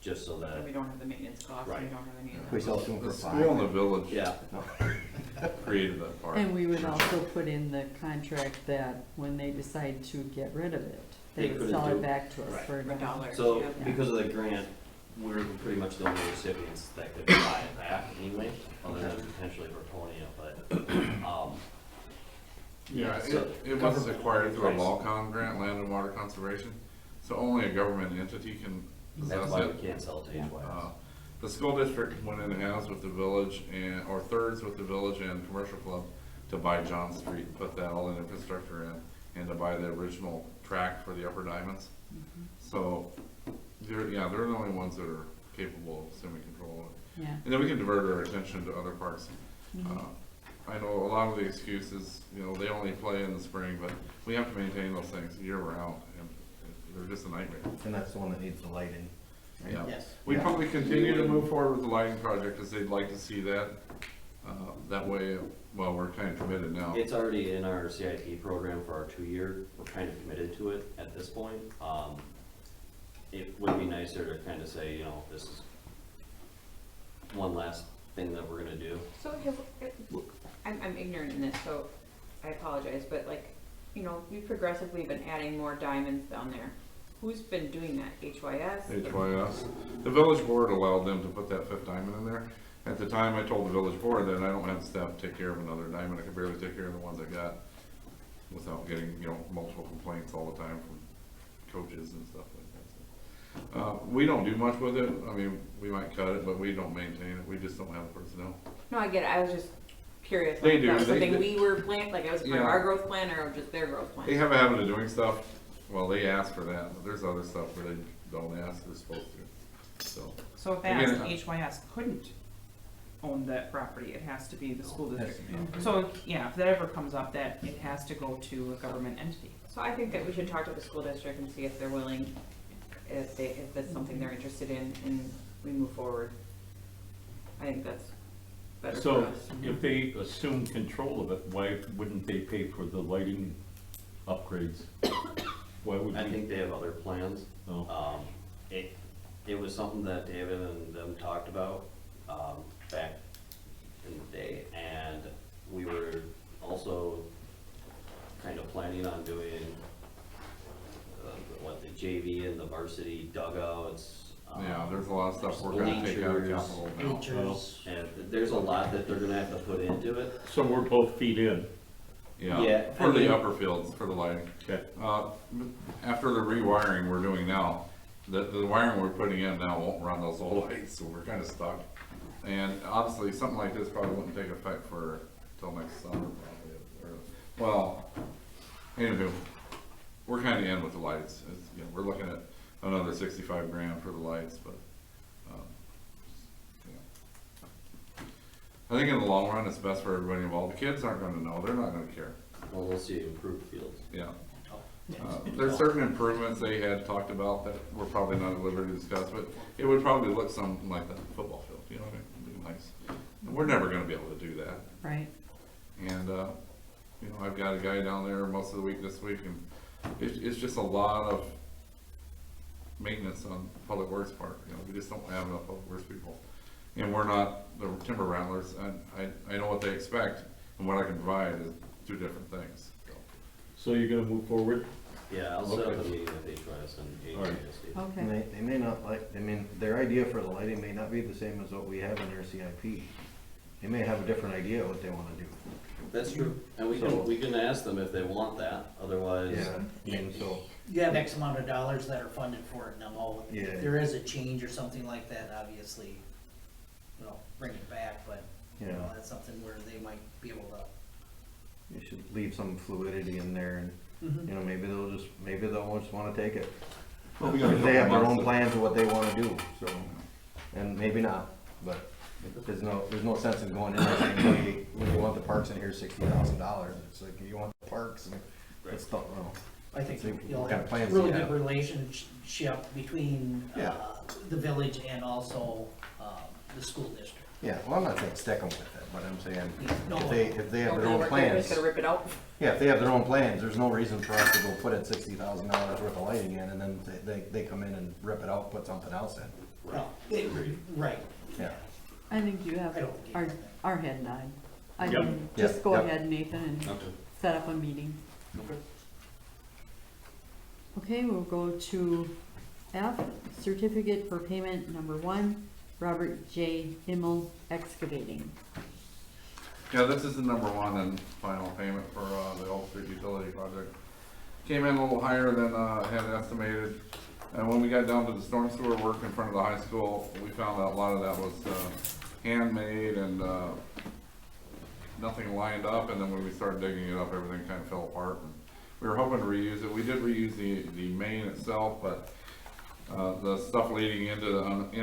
Speaker 9: just so that,
Speaker 8: And we don't have the maintenance costs, we
Speaker 9: Right.
Speaker 8: don't have any of
Speaker 6: If
Speaker 8: that.
Speaker 6: we sell to them
Speaker 7: The
Speaker 6: for
Speaker 7: school and the
Speaker 6: 5.
Speaker 7: village
Speaker 9: yeah,
Speaker 7: created that park.
Speaker 1: And we would also put in the contract that when they decide to get rid of it,
Speaker 9: They
Speaker 1: they would
Speaker 9: couldn't
Speaker 1: sell
Speaker 9: do-
Speaker 1: it back to us
Speaker 9: right.
Speaker 1: for
Speaker 8: For $1.
Speaker 9: so
Speaker 8: yeah.
Speaker 9: because of the grant, we're pretty much the only recipients that could buy it back anyway, other than potentially Vertonia, but,
Speaker 7: Yeah,
Speaker 9: So,
Speaker 7: it was
Speaker 9: government
Speaker 7: acquired through a
Speaker 9: price.
Speaker 7: LawCon grant, Land and Water Conservation, so only a government entity can
Speaker 9: that's
Speaker 7: possess
Speaker 9: why
Speaker 7: it.
Speaker 9: we can't sell it to HYS.
Speaker 7: The school district went in halves with the village and, or thirds with the village and commercial club to buy John Street, and put that all in infrastructure in, and to buy the original track for the Upper Diamonds. So, they're the only ones that are capable of semi-control.
Speaker 1: Yeah.
Speaker 7: And then we can divert our attention to other parks. I know a lot of the excuses, they only play in the spring, but we have to maintain those things year round, and they're just a nightmare.
Speaker 6: And that's the one that needs the lighting. right?
Speaker 7: Yeah.
Speaker 12: Yes.
Speaker 7: We
Speaker 6: Yeah.
Speaker 7: probably continue to move forward with the lighting project, because they'd like to see that, that way, well, we're kind of committed now.
Speaker 9: It's already in our CIP program for our 2-year, we're kind of committed to it at this point. It would be nicer to kind of say, this is one last thing that we're gonna do.
Speaker 8: So I'm ignorant in this, so I apologize, but like, you know, we've progressively been adding more diamonds down there. Who's been doing that? HYS?
Speaker 7: HYS. The village board allowed them to put that fifth diamond in there. At the time, I told the village board that I don't have the staff to take care of another diamond. I could barely take care of the ones I got without getting, you know, multiple complaints all the time from coaches and stuff like that. So, we don't do much with it. I mean, we might cut it, but we don't maintain it. We just don't have the personnel.
Speaker 8: No, I get it. I was just curious.
Speaker 7: They
Speaker 8: like,
Speaker 7: do.
Speaker 8: That was
Speaker 7: They-
Speaker 8: something we were planning, like it was part of
Speaker 7: Yeah.
Speaker 8: our growth plan or just their growth plan?
Speaker 7: They have a habit of doing stuff. Well, they ask for that, but there's other stuff where they don't ask, they're supposed to.
Speaker 3: So if
Speaker 7: Again,
Speaker 3: that HYS couldn't own that property, it has to be the school district.
Speaker 8: Mhm.
Speaker 3: So, yeah, if that ever comes up, that it has to go to a government entity.
Speaker 8: So I think that we should talk to the school district and see if they're willing, if that's something they're interested in, and we move forward. I think that's better for
Speaker 11: So
Speaker 8: us.
Speaker 11: if they assume control of it, why wouldn't they pay for the lighting upgrades? Why would
Speaker 9: I
Speaker 11: we?
Speaker 9: think they have other plans.
Speaker 11: Oh.
Speaker 9: It was something that David and them talked about, back in the day, and we were also kind of planning on doing, the JV and the varsity dugouts.
Speaker 7: Yeah, there's a lot of stuff we're gonna take out of
Speaker 9: bleachers,
Speaker 7: capital now.
Speaker 12: Bleachers.
Speaker 9: And there's a lot that they're gonna have to put into it.
Speaker 11: So we're both feet in.
Speaker 7: Yeah,
Speaker 9: Yeah,
Speaker 7: for
Speaker 9: I
Speaker 7: the
Speaker 9: mean-
Speaker 7: upper fields, for the lighting.
Speaker 11: Okay.
Speaker 7: After the rewiring we're doing now, the wiring we're putting in now won't run those old lights, so we're kinda stuck. And obviously, something like this probably wouldn't take effect for, till next summer probably. Well, anywho, we're kinda in with the lights. It's, you know, we're looking at another 65 grand for the lights, but, you know. I think in the long run, it's best for everybody involved. The kids aren't gonna know, they're not gonna care,
Speaker 9: Well, we'll see improved fields.
Speaker 7: yeah. There's certain improvements they had talked about that we're probably not at liberty to discuss, but it would probably look something like the football field, you know what I mean? It'd be nice. And we're never gonna be able to do that.
Speaker 1: Right.
Speaker 7: And, you know, I've got a guy down there most of the week this week, and it's just a lot of maintenance on Public Works part, you know, we just don't have enough Public Works people. And we're not the timber rattlers, and I know what they expect, and what I can provide is two different things, so.
Speaker 11: So you're gonna move forward?
Speaker 9: Yeah, I'll set up a
Speaker 11: Okay.
Speaker 9: meeting with HYS and
Speaker 11: All right.
Speaker 9: HYSD.
Speaker 1: Okay.
Speaker 6: And they may not like, I mean, their idea for the lighting may not be the same as what we have in their CIP. They may have a different idea of what they wanna do.
Speaker 9: That's true, and
Speaker 6: So-
Speaker 9: we can ask them if they want that, otherwise.
Speaker 6: Yeah, and so,
Speaker 12: You have X amount of dollars that are funded for it, now, well,
Speaker 6: Yeah.
Speaker 12: if there is a change or something like that, obviously, you know, bring it back, but, you know,
Speaker 6: Yeah.
Speaker 12: that's something where they might be able to.
Speaker 6: you should leave some fluidity in there, and,
Speaker 12: Mhm.
Speaker 6: you know, maybe they'll just wanna take it.
Speaker 7: Well, we got a
Speaker 6: If they have their
Speaker 7: couple
Speaker 6: own
Speaker 7: months
Speaker 6: plans of what they wanna do, so, and maybe not, but there's no sense in going in there saying, hey, you want the parks in here $60,000, it's like, you want the parks, and it's, well,
Speaker 12: I think
Speaker 6: See,
Speaker 12: you'll
Speaker 6: what kind
Speaker 12: have
Speaker 6: of plans
Speaker 12: really
Speaker 6: do you
Speaker 12: good
Speaker 6: have?
Speaker 12: relationship between,
Speaker 6: Yeah.
Speaker 12: the village and also, the school district.
Speaker 6: yeah, well, I'm not saying stick them with it, but I'm saying,
Speaker 12: No.
Speaker 6: if they have
Speaker 8: Don't
Speaker 6: their
Speaker 8: really
Speaker 6: own
Speaker 8: work there,
Speaker 6: plans,
Speaker 8: just gotta rip it out.
Speaker 6: yeah, if they have their own plans, there's no reason for us to go put in $60,000 worth of lighting in, and then they come in and rip it out, put something else in.
Speaker 12: No, right.
Speaker 6: Yeah.
Speaker 1: I think you have
Speaker 12: I don't think
Speaker 1: our,
Speaker 12: you-
Speaker 1: our head nod. I
Speaker 11: Yep.
Speaker 1: mean, just
Speaker 6: Yep,
Speaker 1: go
Speaker 6: yep.
Speaker 1: ahead, Nathan, and
Speaker 9: Okay.
Speaker 1: set up a meeting.
Speaker 9: Okay.
Speaker 1: Okay, we'll go to F, certificate for payment number 1, Robert J. Himmel Excavating.
Speaker 7: Yeah, this is the number one and final payment for, the Old Street Utility Project. Came in a little higher than, had estimated, and when we got down to the storm sewer work in front of the high school, we found out a lot of that was, handmade and, nothing lined up, and then when we started digging it up, everything kind of fell apart. And we were hoping to reuse it. We did reuse the main itself, but the stuff leading into and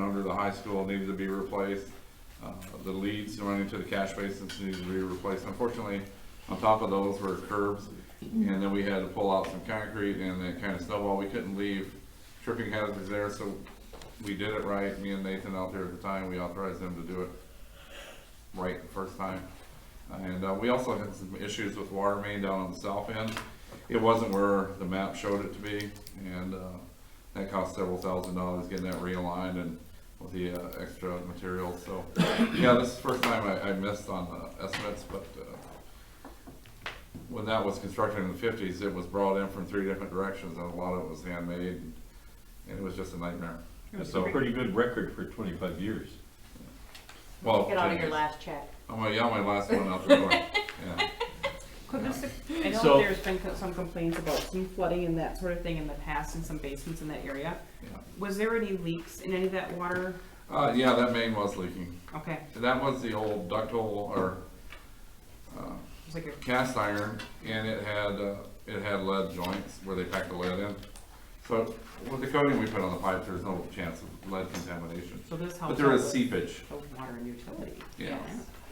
Speaker 7: under the high school needed to be replaced. The leads running to the catch basins needed to be replaced. Unfortunately, on top of those were curbs, and then we had to pull out some concrete, and it kind of snowballed. We couldn't leave tripping hazards there, so we did it right. Me and Nathan out there at the time, we authorized them to do it right the first time. And we also had some issues with water main down on the south end. It wasn't where the map showed it to be, and that cost several $1,000s getting that realigned and with the extra materials. So, yeah, this is the first time I missed on the estimates, but when that was constructed in the 50s, it was brought in from 3 different directions, and a lot of it was handmade, and it was just a nightmare.
Speaker 11: That's
Speaker 7: So,
Speaker 11: a pretty good record for 25 years.
Speaker 7: well,
Speaker 8: Get out of
Speaker 7: 10
Speaker 8: your
Speaker 7: years.
Speaker 8: last check.
Speaker 7: Yeah, my last one out the door. Yeah.
Speaker 3: Could this, I know
Speaker 11: So-
Speaker 3: there's been some complaints about some flooding and that sort of thing in the past in some basements in that area.
Speaker 7: Yeah.
Speaker 3: Was there any leaks in any of that water?
Speaker 7: Yeah, that main was leaking.
Speaker 3: Okay,
Speaker 7: That was the old ductile, or
Speaker 3: it's like a,
Speaker 7: cast iron, and it had lead joints where they packed the lead in. So with the coating we put on the pipe, there's no chance of lead contamination.
Speaker 3: so this house.
Speaker 7: But there is
Speaker 3: has
Speaker 7: seepage.
Speaker 3: a water and utility.
Speaker 7: Yeah.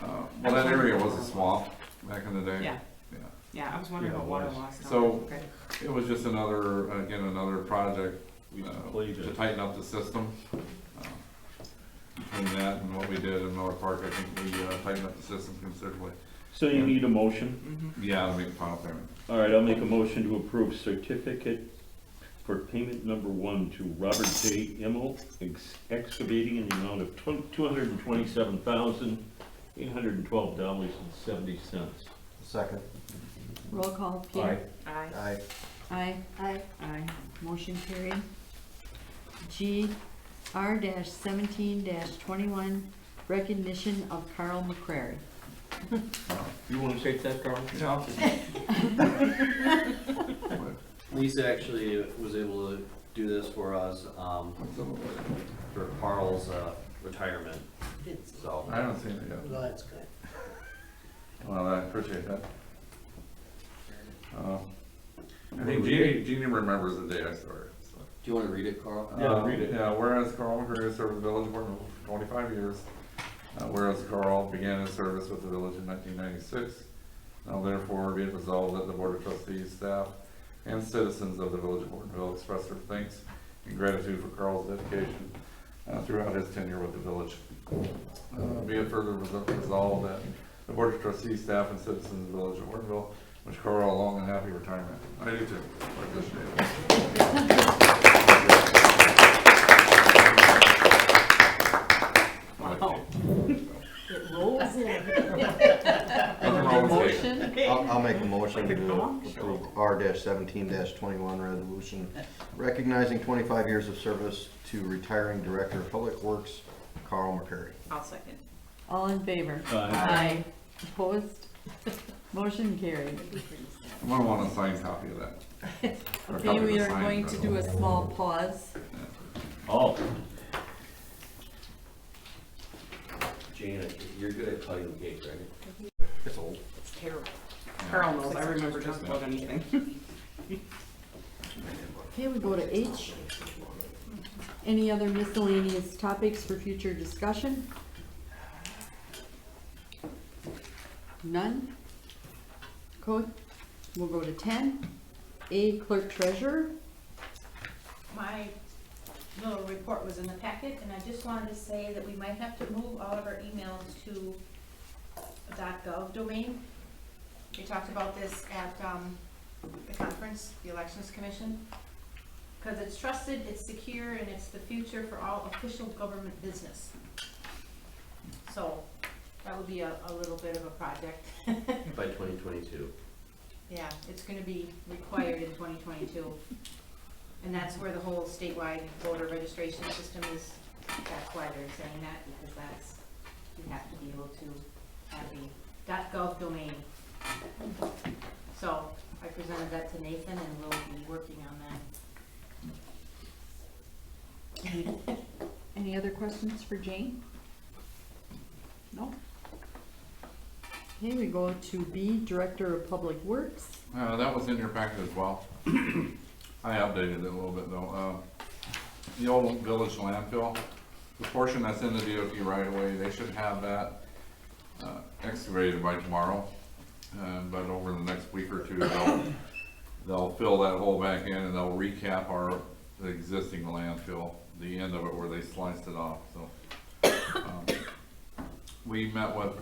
Speaker 7: Well, that area was a swamp back in the day.
Speaker 3: Yeah.
Speaker 7: Yeah.
Speaker 3: Yeah, I was wondering
Speaker 11: Yeah,
Speaker 3: about
Speaker 11: it
Speaker 3: water
Speaker 11: was.
Speaker 3: loss. down
Speaker 7: So-
Speaker 3: there. Okay.
Speaker 7: It was just another, again, another project
Speaker 11: We played
Speaker 7: to
Speaker 11: it.
Speaker 7: tighten up the system. Between that and what we did in Miller Park, I think we tightened up the system considerably.
Speaker 11: So you need a motion?
Speaker 3: Mhm.
Speaker 7: Yeah, to make the final payment.
Speaker 11: All right, I'll make a motion to approve certificate for payment number 1 to Robert J. Immel Excavating in the amount of $227,812.70.
Speaker 6: Second.
Speaker 1: Roll call, Peter?
Speaker 8: Aye.
Speaker 6: Aye.
Speaker 1: Aye.
Speaker 8: Aye.
Speaker 1: Aye. Motion carried. G, R-17-21, recognition of Carl McCrary.
Speaker 11: You want to take that, Carl?
Speaker 9: Lisa actually was able to do this for us, for Carl's, retirement, so.
Speaker 7: I haven't seen it yet.
Speaker 12: Well, that's good.
Speaker 7: Well, I appreciate that. I think
Speaker 11: Wanna read
Speaker 7: Jeannie remembers the day I started, so.
Speaker 9: Do you wanna read it, Carl?
Speaker 11: Yeah, read it.
Speaker 7: Yeah, whereas Carl McCreary served the village for 25 years, whereas Carl began his service with the village in 1996, now therefore be it resolved that the Board of Trustees, staff, and citizens of the village of Hortonville express their thanks and gratitude for Carl's dedication throughout his tenure with the village. Be it further resolved that the Board of Trustees, staff, and citizens of the village of Hortonville wish Carl a long and happy retirement. I do too. I appreciate it.
Speaker 8: Wow. It rolls in.
Speaker 7: Nothing wrong with it.
Speaker 1: Motion?
Speaker 6: I'll make a motion to approve R-17-21 resolution recognizing 25 years of service to retiring Director of Public Works, Carl McCurry.
Speaker 8: I'll second.
Speaker 1: All in favor?
Speaker 11: Aye.
Speaker 1: Opposed? Motion carried.
Speaker 7: I'm gonna want a signed copy of that. Or a copy
Speaker 1: Okay,
Speaker 7: of
Speaker 1: we
Speaker 7: the
Speaker 1: are
Speaker 7: signed
Speaker 1: going to do a
Speaker 7: resolution.
Speaker 1: small pause.
Speaker 11: Oh,
Speaker 9: Jane, you're good at cutting the cake, right?
Speaker 6: It's old.
Speaker 8: It's terrible.
Speaker 3: Carl knows, I remember just about anything.
Speaker 1: Okay, we go to H. Any other miscellaneous topics for future discussion? None? Code, we'll go to 10. A, clerk treasurer.
Speaker 13: My little report was in the packet, and I just wanted to say that we might have to move all of our emails to a .gov domain. We talked about this at the conference, the Elections Commission, because it's trusted, it's secure, and it's the future for all official government business. So that would be a little bit of a project.
Speaker 9: By 2022.
Speaker 13: Yeah, it's gonna be required in 2022. And that's where the whole statewide voter registration system is, that's why they're saying that, because that's, you have to be able to have a .gov domain. So I presented that to Nathan and we'll be working on that.
Speaker 1: Any other questions for Jane? No? Okay, we go to B, Director of Public Works.
Speaker 7: That was in your packet as well. I updated it a little bit though. The old village landfill, the portion that's in the DOT right away, they should have that excavated by tomorrow. But over the next week or two, they'll fill that hole back in and they'll recap the existing landfill, the end of it where they sliced it off, so. We met with,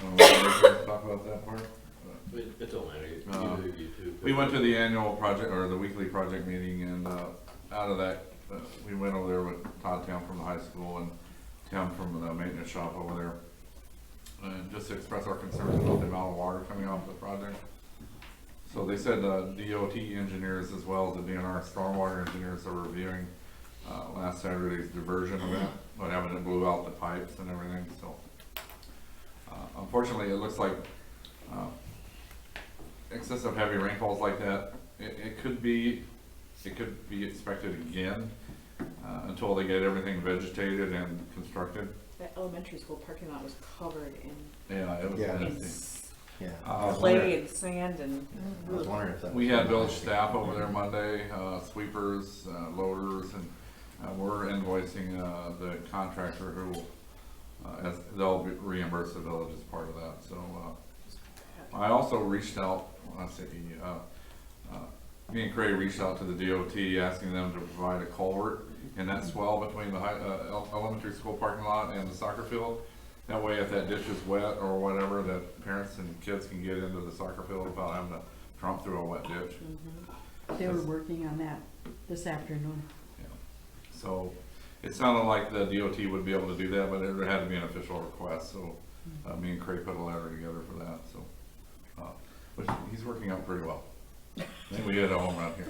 Speaker 7: talk about that part?
Speaker 9: It don't matter, either of you two.
Speaker 7: We went to the annual project, or the weekly project meeting, and out of that, we went over there with Todd Tim from the high school and Tim from the maintenance shop over there. and just to express our concerns about the amount of water coming off the project. So they said DOT engineers as well as the DNR stormwater engineers are reviewing last Saturday's diversion event, what happened, it blew out the pipes and everything, so. Unfortunately, it looks like excessive heavy rainfalls like that, it could be expected again until they get everything vegetated and constructed.
Speaker 8: That elementary school parking lot was covered in
Speaker 7: Yeah, it was
Speaker 6: Yeah.
Speaker 7: nasty.
Speaker 6: Yeah.
Speaker 8: clay and sand and.
Speaker 6: I was wondering if that was.
Speaker 7: We had village staff over there Monday, sweepers, loaders, and we're invoicing the contractor who, as they'll reimburse the village as part of that. So I also reached out, me and Craig reached out to the DOT asking them to provide a culvert in that swell between the elementary school parking lot and the soccer field. That way, if that ditch is wet or whatever, that parents and kids can get into the soccer field without having to tromp through a wet ditch.
Speaker 1: They were working on that this afternoon.
Speaker 7: Yeah. So it sounded like the DOT would be able to do that, but there had to be an official request. So me and Craig put a letter together for that. So, which he's working out pretty well. I think we hit a home run here.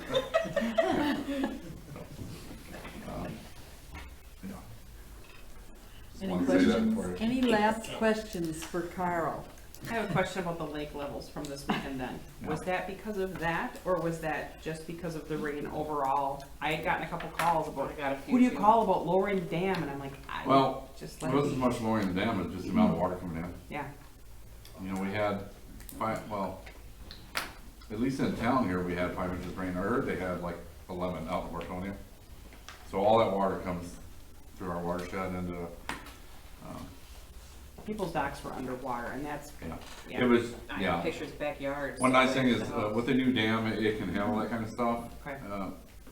Speaker 7: Yeah. Just
Speaker 1: Any
Speaker 7: wanted to say that
Speaker 1: questions?
Speaker 7: for you.
Speaker 1: Any last questions for Carl?
Speaker 3: I have a question about the lake levels from this weekend then. Was that because of that, or was that just because of the rain overall? I had gotten a couple calls about,
Speaker 8: I got a few
Speaker 3: who do you
Speaker 8: too.
Speaker 3: call about lowering the dam? And I'm like, I
Speaker 7: Well,
Speaker 3: just
Speaker 7: it
Speaker 3: let
Speaker 7: wasn't
Speaker 3: it
Speaker 7: as
Speaker 3: be.
Speaker 7: much lowering the dam, it's just the amount of water coming in.
Speaker 3: Yeah,
Speaker 7: You know, we had at least in town here, we had 5 inches of rain. I heard they had like 11 out in Hortonville. So all that water comes through our watershed into,
Speaker 3: people's docks were underwater, and that's,
Speaker 7: it was,
Speaker 8: I
Speaker 7: yeah.
Speaker 8: have pictures backyards.
Speaker 7: One nice thing is,
Speaker 8: the house.
Speaker 7: with the new dam, it can handle that kind of stuff.
Speaker 3: okay.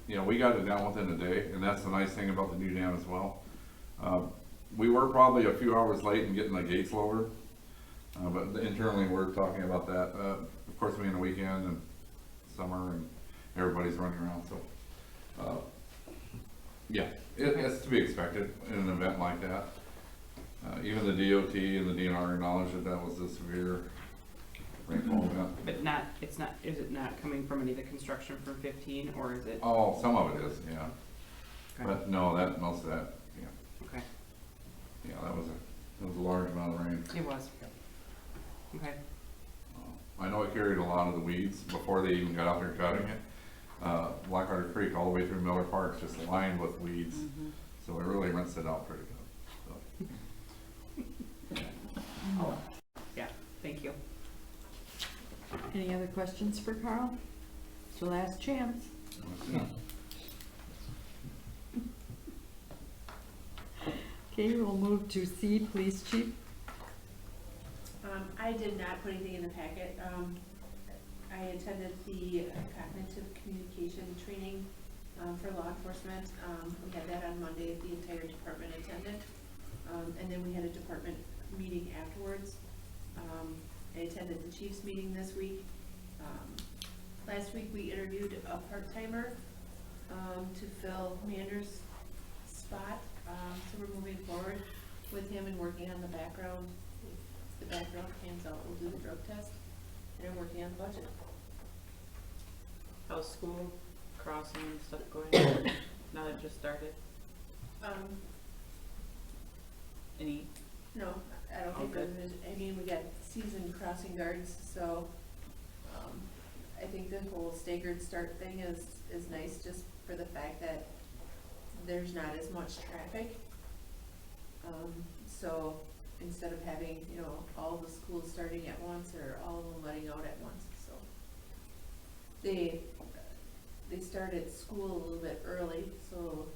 Speaker 7: You know, we got it down within a day, and that's the nice thing about the new dam as well. We were probably a few hours late in getting the gates lowered, but internally, we're talking about that. Of course, being the weekend and summer, and everybody's running around, so, yeah, it's to be expected in an event like that. Even the DOT and the DNR acknowledged that that was a severe rainfall event.
Speaker 3: But not, is it not coming from any of the construction from 15, or is it?
Speaker 7: Oh, some of it is, yeah.
Speaker 3: Okay.
Speaker 7: But no, most of that, yeah.
Speaker 3: Okay,
Speaker 7: Yeah, that was a large amount of rain.
Speaker 3: it was. Okay,
Speaker 7: I know it carried a lot of the weeds before they even got out there cutting it. Blackwater Creek all the way through Miller Park is just lined with weeds. So it really rinsed it out pretty good. So.
Speaker 3: oh, yeah, thank you.
Speaker 1: Any other questions for Carl? It's your last chance. Okay, we'll move to C, Police Chief.
Speaker 13: I did not put anything in the packet. I attended the cognitive communication training for law enforcement. We had that on Monday, the entire department attended. And then we had a department meeting afterwards. I attended the chief's meeting this week. Last week we interviewed a part-timer to fill Mander's spot. So we're moving forward with him and working on the background. If the background pans out, we'll do the drug test, and I'm working on the budget.
Speaker 8: How's school crossing and stuff going now that it just started? Any?
Speaker 13: No, I don't think
Speaker 8: Okay.
Speaker 13: we got seasoned crossing guards, so, I think the whole staggered start thing is nice just for the fact that there's not as much traffic. So instead of having, all the schools starting at once or all of them letting out at once, so. They started school a little bit early, so,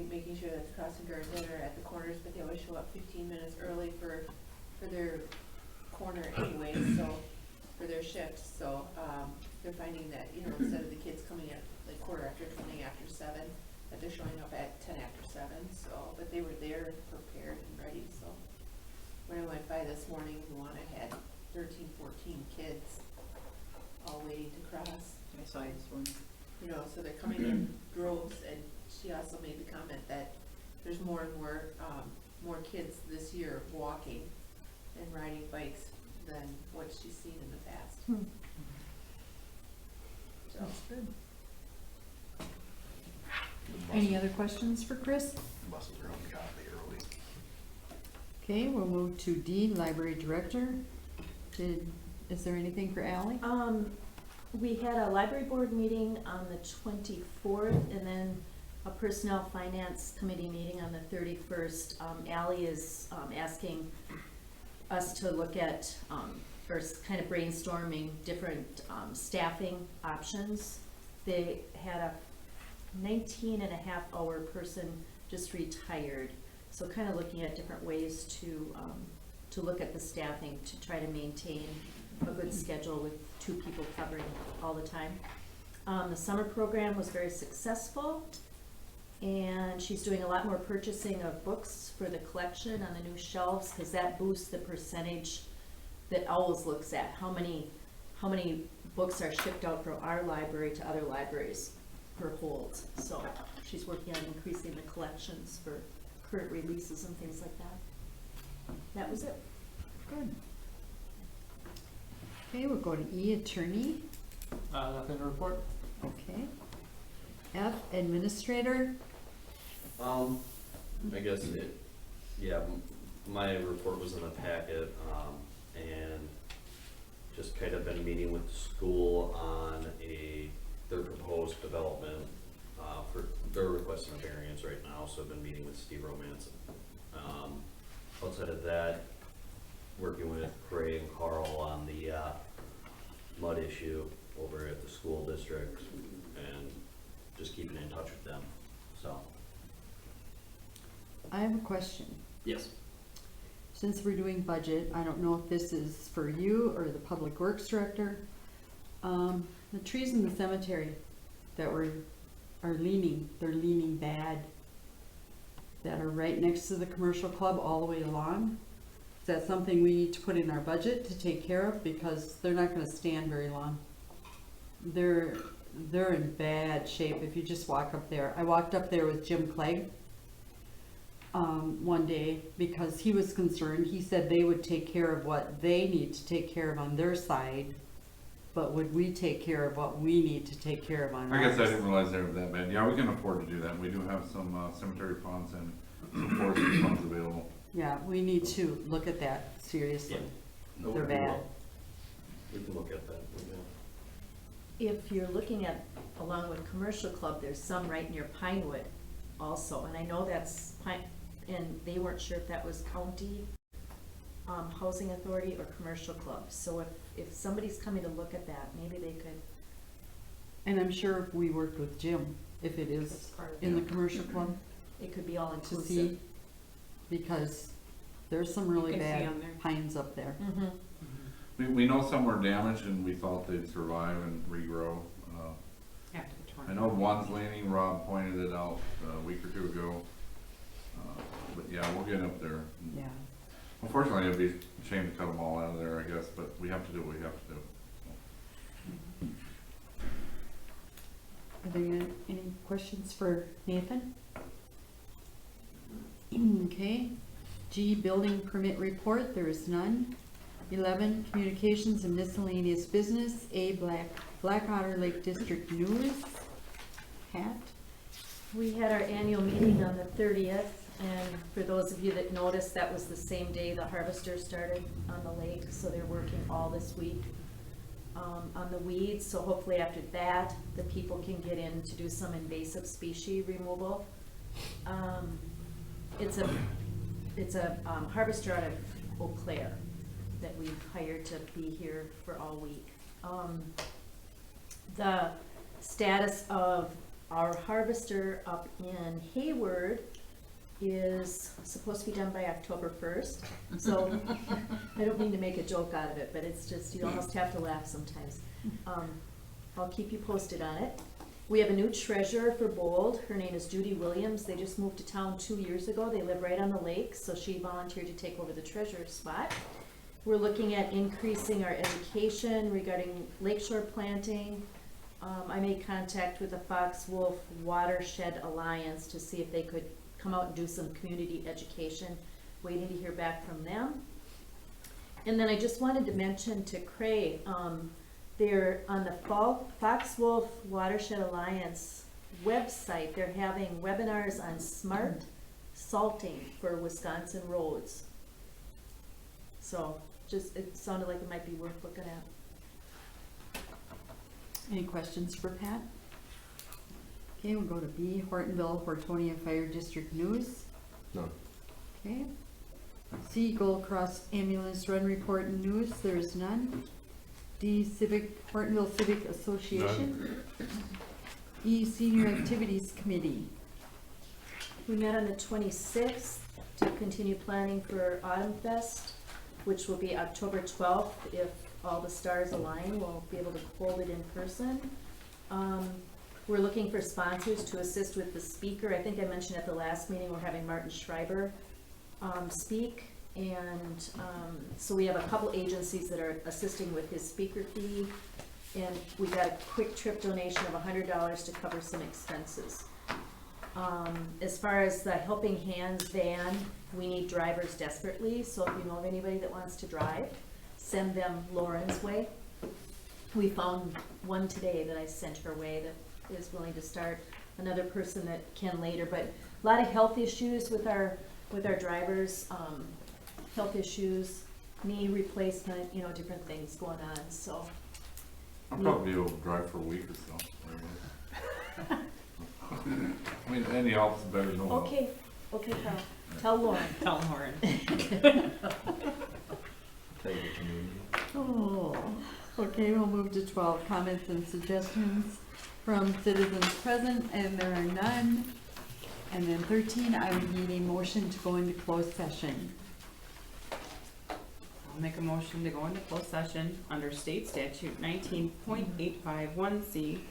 Speaker 13: making sure that the crossing guards that are at the corners, but they always show up 15 minutes early for their corner anyway, so, for their shifts, so, they're finding that, instead of the kids coming at like 7:15, that they're showing up at 7:10, so, but they were there, prepared and ready, so. When I went by this morning, Luana had 13, 14 kids all waiting to cross.
Speaker 8: I saw you this morning.
Speaker 13: So they're coming in droves, and she also made the comment that there's more and more
Speaker 2: more kids this year walking and riding bikes than what she's seen in the past. So,
Speaker 1: That's good. Any other questions for Chris?
Speaker 6: Buses are ungodly early.
Speaker 1: Okay, we'll move to D, Library Director. Is there anything for Ally?
Speaker 14: We had a library board meeting on the 24th and then a personnel finance committee meeting on the 31st. Ally is asking us to look at, or kind of brainstorming different staffing options. They had a 19-and-a-half-hour person just retired. So kind of looking at different ways to look at the staffing to try to maintain a good schedule with 2 people covering all the time. The summer program was very successful, and she's doing a lot more purchasing of books for the collection on the new shelves, because that boosts the percentage that OWLS looks at. How many books are shipped out from our library to other libraries per holds. So she's working on increasing the collections for current releases and things like that. That was it.
Speaker 1: Good. Okay, we'll go to E, Attorney.
Speaker 12: Nothing to report?
Speaker 1: Okay. F, Administrator.
Speaker 9: I guess my report was in the packet, and just kind of been meeting with the school on their proposed development, they're requesting a variance right now, so I've been meeting with Steve Romance. Outside of that, working with Ray and Carl on the mud issue over at the school district, and just keeping in touch with them, so.
Speaker 1: I have a question.
Speaker 9: Yes.
Speaker 1: Since we're doing budget, I don't know if this is for you or the Public Works Director. The trees in the cemetery that are leaning, they're leaning bad, that are right next to the commercial club all the way along. Is that something we need to put in our budget to take care of? Because they're not gonna stand very long. They're in bad shape if you just walk up there. I walked up there with Jim Clegg one day because he was concerned. He said they would take care of what they need to take care of on their side, but would we take care of what we need to take care of on
Speaker 7: I
Speaker 1: ours?
Speaker 7: guess I didn't realize they were that bad. Yeah, we can afford to do that. We do have some cemetery funds and some forestry funds available.
Speaker 1: Yeah, we need to look at that seriously.
Speaker 9: No,
Speaker 1: They're
Speaker 9: we
Speaker 1: bad.
Speaker 9: will. We can look at that.
Speaker 14: If you're looking at, along with Commercial Club, there's some right near Pinewood also, and I know that's and they weren't sure if that was county housing authority or Commercial Club. So if somebody's coming to look at that, maybe they could.
Speaker 1: And I'm sure if we worked with Jim, if it is in the commercial club,
Speaker 14: It could be all
Speaker 1: to
Speaker 14: inclusive.
Speaker 1: see, because there's some really
Speaker 3: You can see
Speaker 1: bad
Speaker 3: on there.
Speaker 1: pines up there.
Speaker 7: We know some were damaged and we thought they'd survive and regrow.
Speaker 3: After the
Speaker 7: I
Speaker 3: tornado.
Speaker 7: know one's leaning, Rob pointed it out a week or two ago. But yeah, we'll get up there.
Speaker 1: Yeah.
Speaker 7: Unfortunately, it'd be a shame to cut them all out of there, I guess, but we have to do what we have to do.
Speaker 1: Are there any questions for Nathan? Okay. G, Building Permit Report, there is none. 11, Communications and Miscellaneous Business. A, Black Otter Lake District News. Pat?
Speaker 14: We had our annual meeting on the 30th, and for those of you that noticed, that was the same day the harvester started on the lake, so they're working all this week on the weeds. So hopefully after that, the people can get in to do some invasive species removal. It's a harvester out of Eau Claire that we've hired to be here for all week. The status of our harvester up in Hayward is supposed to be done by October 1st. So I don't mean to make a joke out of it, but it's just, you almost have to laugh sometimes. I'll keep you posted on it. We have a new treasurer for Bold. Her name is Judy Williams. They just moved to town 2 years ago. They live right on the lake, so she volunteered to take over the treasurer's spot. We're looking at increasing our education regarding lakeshore planting. I made contact with the Fox Wolf Watershed Alliance to see if they could come out and do some community education. waiting to hear back from them. And then I just wanted to mention to Craig, they're on the Fox Wolf Watershed Alliance website, they're having webinars on smart salting for Wisconsin roads. So just, it sounded like it might be worth looking at.
Speaker 1: Any questions for Pat? Okay, we'll go to B, Hortonville, Hortonia Fire District News.
Speaker 6: No.
Speaker 1: Okay. C, Gold Cross Ambulance Run Report and News, there is none. D, Hortonville Civic Association. E, Senior Activities Committee.
Speaker 14: We met on the 26th to continue planning for Autumn Fest, which will be October 12th. If all the stars align, we'll be able to hold it in person. We're looking for sponsors to assist with the speaker. I think I mentioned at the last meeting, we're having Martin Schreiber speak. And so we have a couple agencies that are assisting with his speaker fee. And we got a quick trip donation of $100 to cover some expenses. As far as the Helping Hands van, we need drivers desperately, so if you know of anybody that wants to drive, send them Lauren's way. We found one today that I sent her way that is willing to start, another person that can later, but a lot of health issues with our drivers, health issues, knee replacement, you know, different things going on, so.
Speaker 7: I'll probably be able to drive for a week or so. I mean, any help is better than no help.
Speaker 14: Okay, Carl, tell Lauren.
Speaker 3: Tell Lauren.
Speaker 6: Tell you the community.
Speaker 1: Oh, okay, we'll move to 12, comments and suggestions from citizens present, and there are none. And then 13, I would need a motion to go into closed session.
Speaker 3: I'll make a motion to go into closed session under state statute 19.851C,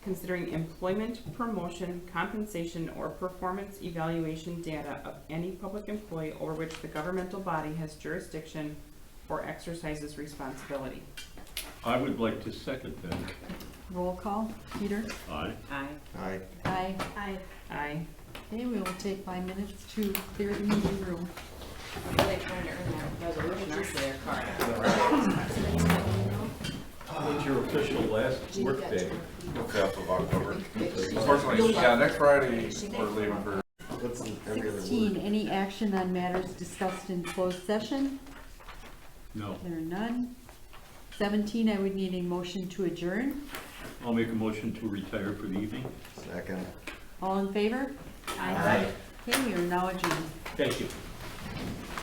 Speaker 3: considering employment, promotion, compensation, or performance evaluation data of any public employee over which the governmental body has jurisdiction or exercises responsibility.
Speaker 11: I would like to second that.
Speaker 1: Roll call, Peter?
Speaker 11: Aye.
Speaker 3: Aye.
Speaker 6: Aye.
Speaker 1: Aye.
Speaker 14: Aye.
Speaker 3: Aye.
Speaker 1: Okay, we will take 5 minutes to clear the meeting room.
Speaker 8: Are they trying to earn that resolution or their card?
Speaker 11: What's your official last work day?
Speaker 7: The 5th of October. Unfortunately, yeah, next Friday we're leaving for.
Speaker 6: What's every other
Speaker 1: 16,
Speaker 6: word?
Speaker 1: any action on matters discussed in closed session?
Speaker 11: No.
Speaker 1: There are none. 17, I would need a motion to adjourn.
Speaker 11: I'll make a motion to retire for the evening.
Speaker 6: Second.
Speaker 1: All in favor?
Speaker 6: Aye.
Speaker 1: Okay, we are now adjourned.
Speaker 11: Thank you.